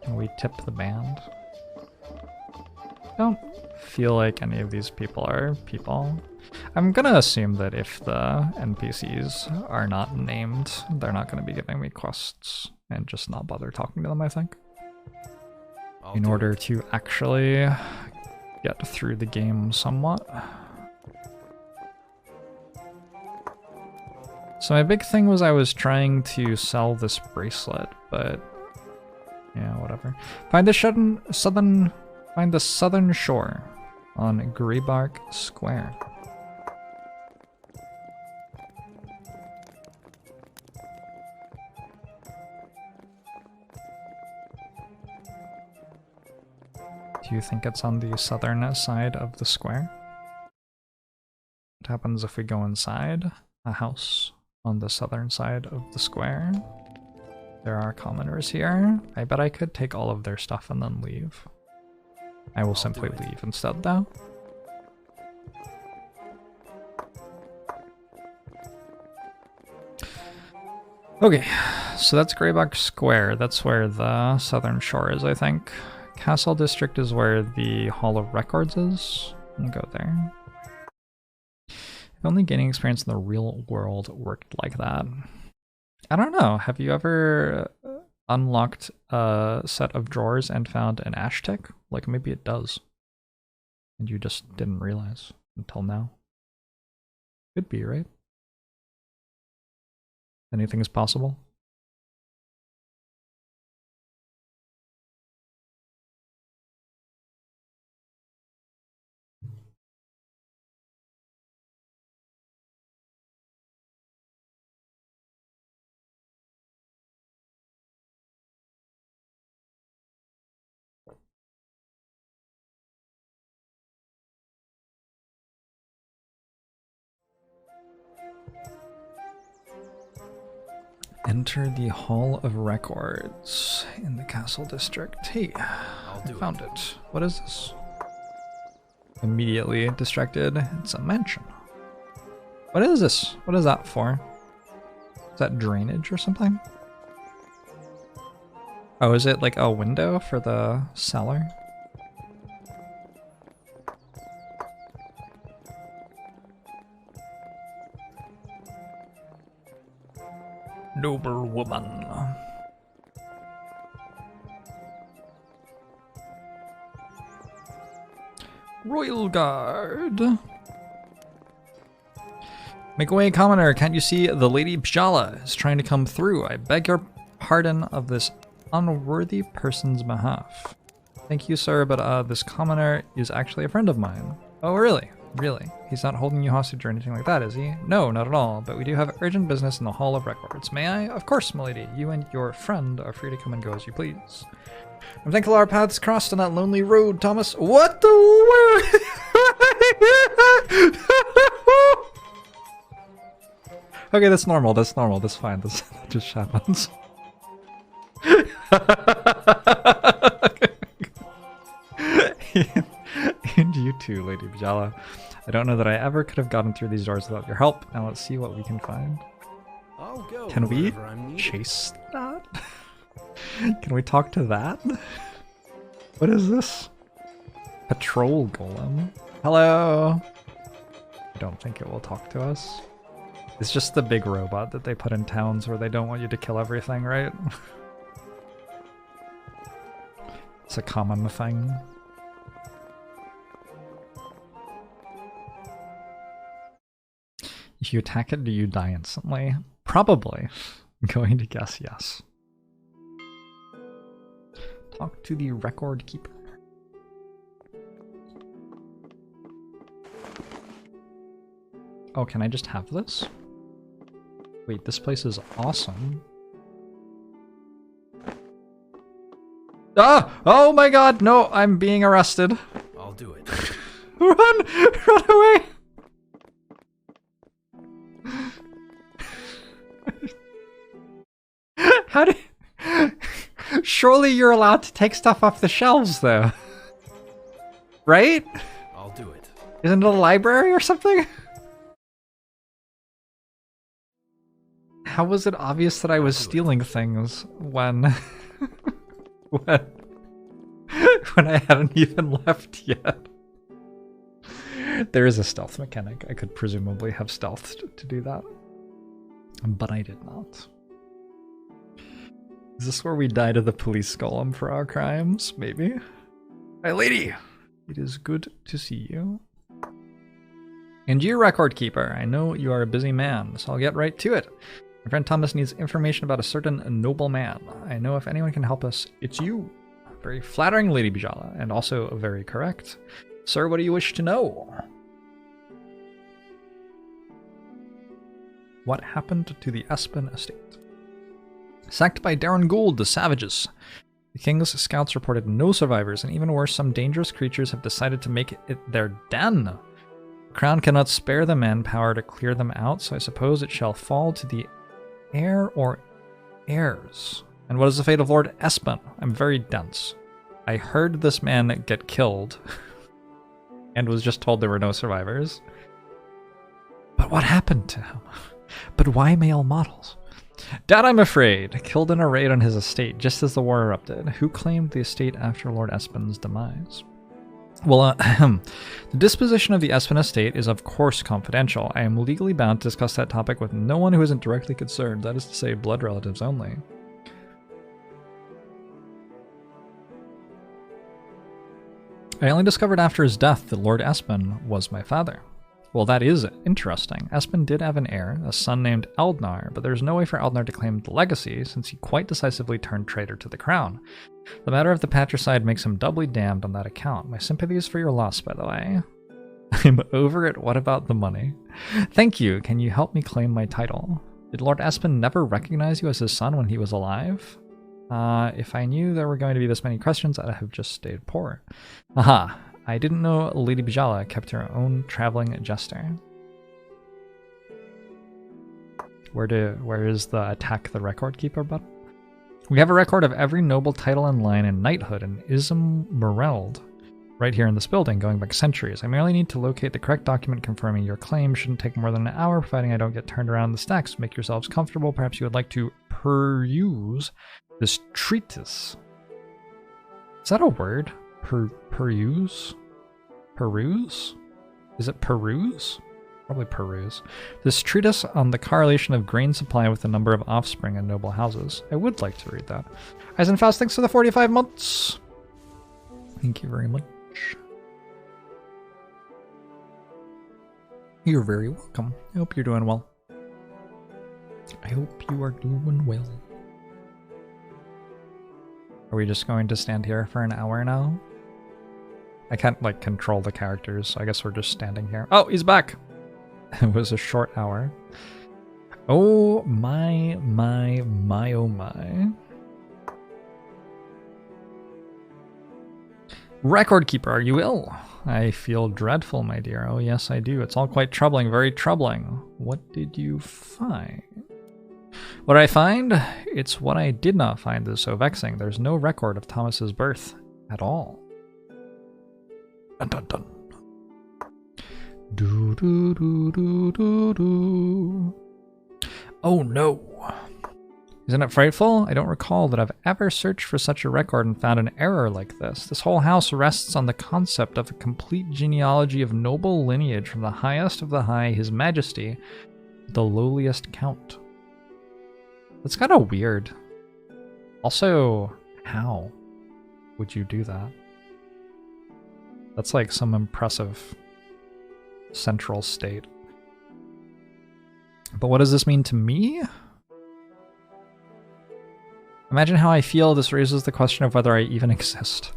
Can we tip the band? Don't feel like any of these people are people. I'm gonna assume that if the NPCs are not named, they're not gonna be giving me quests and just not bother talking to them, I think. In order to actually get through the game somewhat. So my big thing was I was trying to sell this bracelet, but yeah, whatever. Find the southern shore on Greybark Square. Do you think it's on the southern side of the square? What happens if we go inside a house on the southern side of the square? There are commoners here. I bet I could take all of their stuff and then leave. I will simply leave instead, though. Okay, so that's Greybark Square. That's where the southern shore is, I think. Castle District is where the Hall of Records is. I'll go there. If only gaining experience in the real world worked like that. I don't know. Have you ever unlocked a set of drawers and found an ash tick? Like, maybe it does. And you just didn't realize until now. Could be, right? Anything is possible. Enter the Hall of Records in the Castle District. Hey, I found it. What is this? Immediately distracted. It's a mansion. What is this? What is that for? Is that drainage or something? Oh, is it like a window for the cellar? Noble woman. Royal Guard. Make way, commoner. Can't you see the Lady Bjala is trying to come through? I beg your pardon of this unworthy person's behalf. Thank you, sir, but this commoner is actually a friend of mine. Oh, really? Really? He's not holding you hostage or anything like that, is he? No, not at all, but we do have urgent business in the Hall of Records. May I? Of course, milady. You and your friend are free to come and go as you please. I'm thankful our paths crossed on that lonely road, Thomas. What the word? Okay, that's normal, that's normal, that's fine, that just happens. And you too, Lady Bjala. I don't know that I ever could have gotten through these doors without your help. Now let's see what we can find. I'll go. Can we chase that? Can we talk to that? What is this? Patrol golem. Hello. I don't think it will talk to us. It's just the big robot that they put in towns where they don't want you to kill everything, right? It's a common thing. If you attack it, do you die instantly? Probably. I'm going to guess yes. Talk to the record keeper. Oh, can I just have this? Wait, this place is awesome. Ah! Oh my god, no, I'm being arrested. I'll do it. Run! Run away! How do you... Surely you're allowed to take stuff off the shelves, though. Right? I'll do it. Isn't it a library or something? How was it obvious that I was stealing things when... when I hadn't even left yet? There is a stealth mechanic. I could presumably have stealthed to do that. But I did not. Is this where we die to the police golem for our crimes? Maybe? Hi, lady! It is good to see you. And you, record keeper, I know you are a busy man, so I'll get right to it. My friend Thomas needs information about a certain noble man. I know if anyone can help us, it's you. Very flattering, Lady Bijala, and also very correct. Sir, what do you wish to know? What happened to the Espen estate? Sacked by Darren Gould, the savages. The king's scouts reported no survivors, and even worse, some dangerous creatures have decided to make it their den. The crown cannot spare the manpower to clear them out, so I suppose it shall fall to the heir or heirs. And what is the fate of Lord Espen? I'm very dense. I heard this man get killed, and was just told there were no survivors. But what happened to him? But why male models? Dad, I'm afraid, killed in a raid on his estate just as the war erupted. Who claimed the estate after Lord Espen's demise? Well, the disposition of the Espen estate is of course confidential. I am legally bound to discuss that topic with no one who isn't directly concerned, that is to say, blood relatives only. I only discovered after his death that Lord Espen was my father. Well, that is interesting. Espen did have an heir, a son named Eldnar, but there's no way for Eldnar to claim the legacy since he quite decisively turned traitor to the crown. The matter of the patricide makes him doubly damned on that account. My sympathies for your loss, by the way. I'm over it. What about the money? Thank you. Can you help me claim my title? Did Lord Espen never recognize you as his son when he was alive? If I knew there were going to be this many questions, I'd have just stayed poor. Aha. I didn't know Lady Bijala kept her own traveling jester. Where is the attack the record keeper button? We have a record of every noble title and line in knighthood in Ismareld, right here in this building, going back centuries. I merely need to locate the correct document confirming your claim. Shouldn't take more than an hour, providing I don't get turned around the stacks. Make yourselves comfortable. Perhaps you would like to peruse this treatise. Is that a word? Peruse? Peruse? Is it peruse? Probably peruse. This treatise on the correlation of grain supply with the number of offspring in noble houses. I would like to read that. Eisenfaust, thanks for the 45 months. Thank you very much. You're very welcome. I hope you're doing well. I hope you are doing well. Are we just going to stand here for an hour now? I can't, like, control the characters, so I guess we're just standing here. Oh, he's back! It was a short hour. Oh my, oh my. Record keeper, are you ill? I feel dreadful, my dear. Oh yes, I do. It's all quite troubling, very troubling. What did you find? What did I find? It's what I did not find that is so vexing. There's no record of Thomas's birth at all. Dun dun dun. Do do do do do do. Oh no. Isn't it frightful? I don't recall that I've ever searched for such a record and found an error like this. This whole house rests on the concept of a complete genealogy of noble lineage from the highest of the high, His Majesty, the lowliest count. That's kind of weird. Also, how would you do that? That's like some impressive central state. But what does this mean to me? Imagine how I feel. This raises the question of whether I even exist.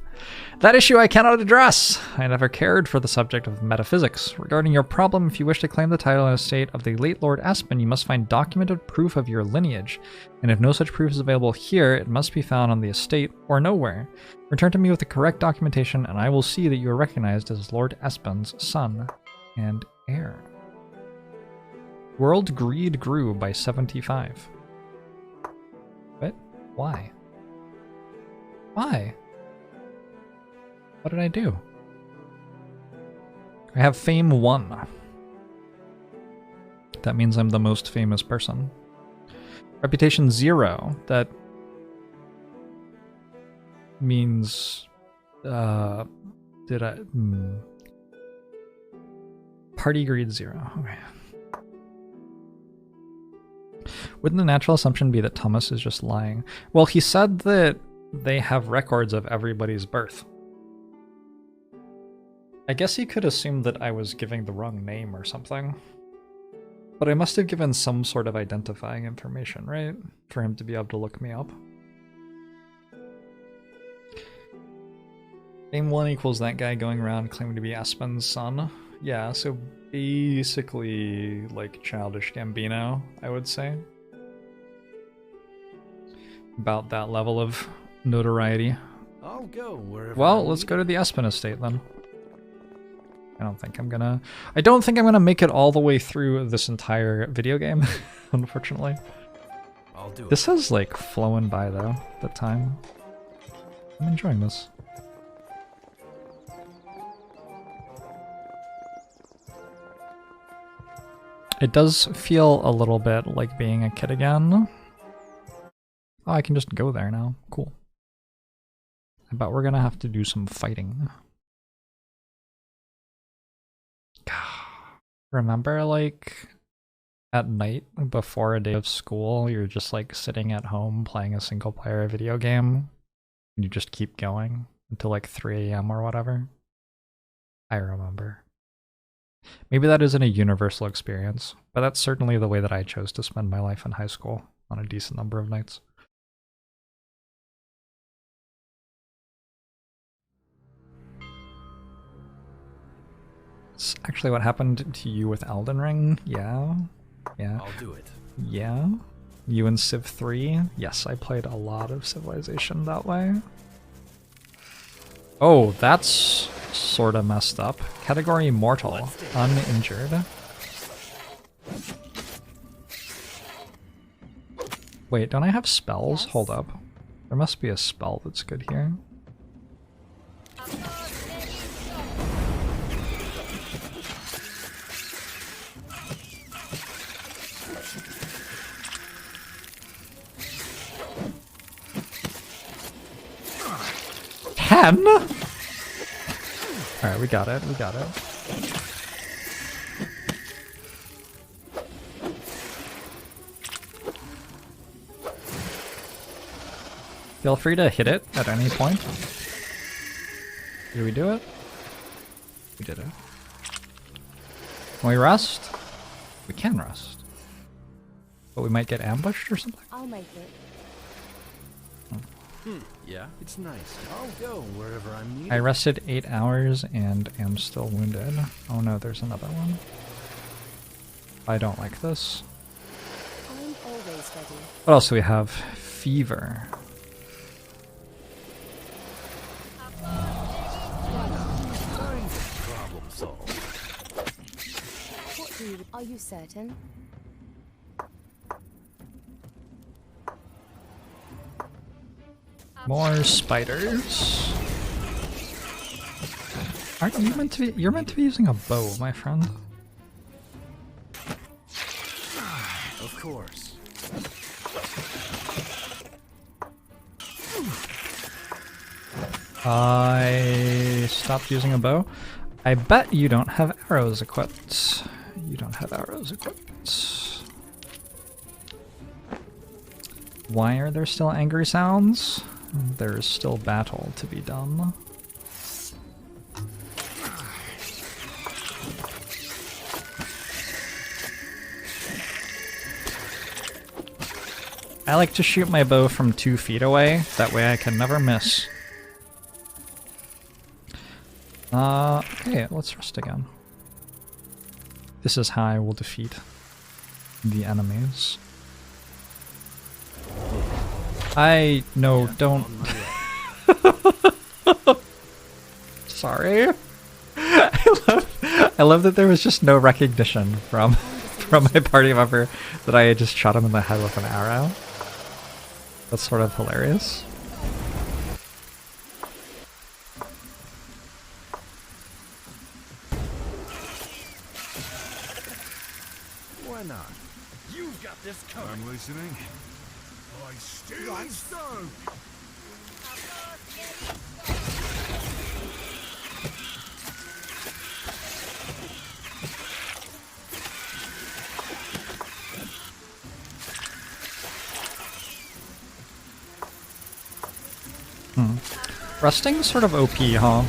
That issue I cannot address. I never cared for the subject of metaphysics. Regarding your problem, if you wish to claim the title and estate of the late Lord Aspen, you must find documented proof of your lineage. And if no such proof is available here, it must be found on the estate or nowhere. Return to me with the correct documentation, and I will see that you are recognized as Lord Aspen's son and heir. World greed grew by 75. What? Why? Why? What did I do? I have fame 1. That means I'm the most famous person. Reputation 0. That means... Party greed 0. Okay. Wouldn't the natural assumption be that Thomas is just lying? Well, he said that they have records of everybody's birth. I guess he could assume that I was giving the wrong name or something. But I must have given some sort of identifying information, right? For him to be able to look me up. Name 1 equals that guy going around claiming to be Aspen's son. Yeah, so basically like Childish Gambino, I would say. About that level of notoriety. I'll go wherever. Well, let's go to the Aspen estate then. I don't think I'm gonna make it all the way through this entire video game, unfortunately. I'll do it. This is like flowing by though, the time. I'm enjoying this. It does feel a little bit like being a kid again. Oh, I can just go there now. Cool. I bet we're gonna have to do some fighting. Remember, like, at night before a day of school, you're just like sitting at home playing a single player video game, and you just keep going until like 3 AM or whatever? I remember. Maybe that isn't a universal experience, but that's certainly the way that I chose to spend my life in high school on a decent number of nights. It's actually what happened to you with Elden Ring. Yeah. I'll do it. Yeah. You and Civ 3. Yes, I played a lot of Civilization that way. Oh, that's sort of messed up. Category Mortal. Uninjured. Wait, don't I have spells? Yes. Hold up. There must be a spell that's good here. Alright, we got it, Feel free to hit it at any point. Did we do it? We did it. Can we rest? We can rest. But we might get ambushed or something? I'll make it. Yeah, it's nice. I'll go wherever I'm needed. I rested 8 hours and am still wounded. Oh no, there's another one. I don't like this. I'm always ready. What else do we have? Fever. Problem solved. Are you certain? More spiders. Aren't you meant to be? You're meant to be using a bow, my friend. Of course. I stopped using a bow. I bet you don't have arrows equipped. You don't have arrows equipped. Why are there still angry sounds? There's still battle to be done. I like to shoot my bow from 2 feet away, that way I can never miss. Okay, let's rest again. This is how I will defeat the enemies. Don't. Sorry. I love that there was just no recognition from my party member that I had just shot him in the head with an arrow. That's sort of hilarious. Why not? You've got this covered. I'm listening. I still so. Rusting's sort of OP, huh?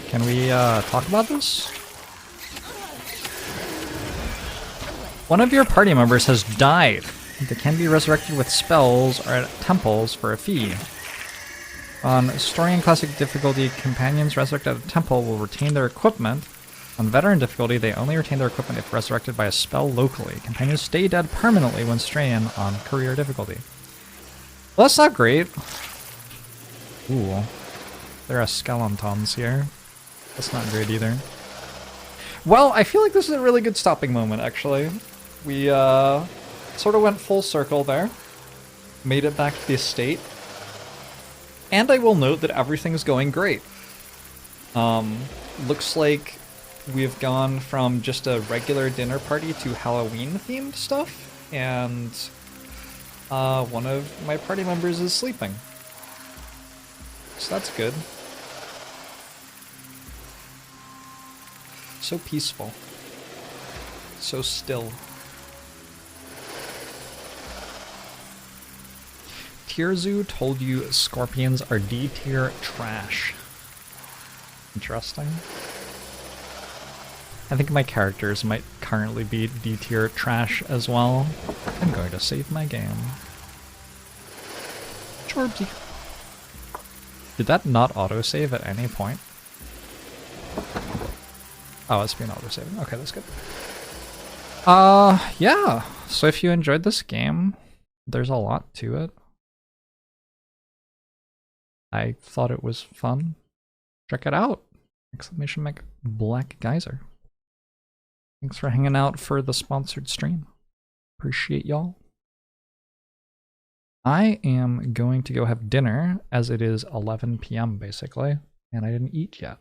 Can we talk about this? One of your party members has died. They can be resurrected with spells or at temples for a fee. On Story and Classic difficulty, companions resurrected at a temple will retain their equipment. On Veteran difficulty, they only retain their equipment if resurrected by a spell locally. Companions stay dead permanently when straying on Courier difficulty. Well, that's not great. Ooh. There are skeletons here. That's not great either. Well, I feel like this is a really good stopping moment, actually. We sort of went full circle there. Made it back to the estate. And I will note that everything's going great. Looks like we've gone from just a regular dinner party to Halloween-themed stuff, and one of my party members is sleeping. So that's good. So peaceful. So still. Tierzu told you scorpions are D-tier trash. Interesting. I think my characters might currently be D-tier trash as well. I'm going to save my game. Jorbsy. Did that not autosave at any point? Oh, it's been autosaving. Okay, that's good. Yeah. So if you enjoyed this game, there's a lot to it. I thought it was fun. Check it out! Exclamation mark Black Geyser. Thanks for hanging out for the sponsored stream. Appreciate y'all. I am going to go have dinner, as it is 11 p.m. basically, and I didn't eat yet.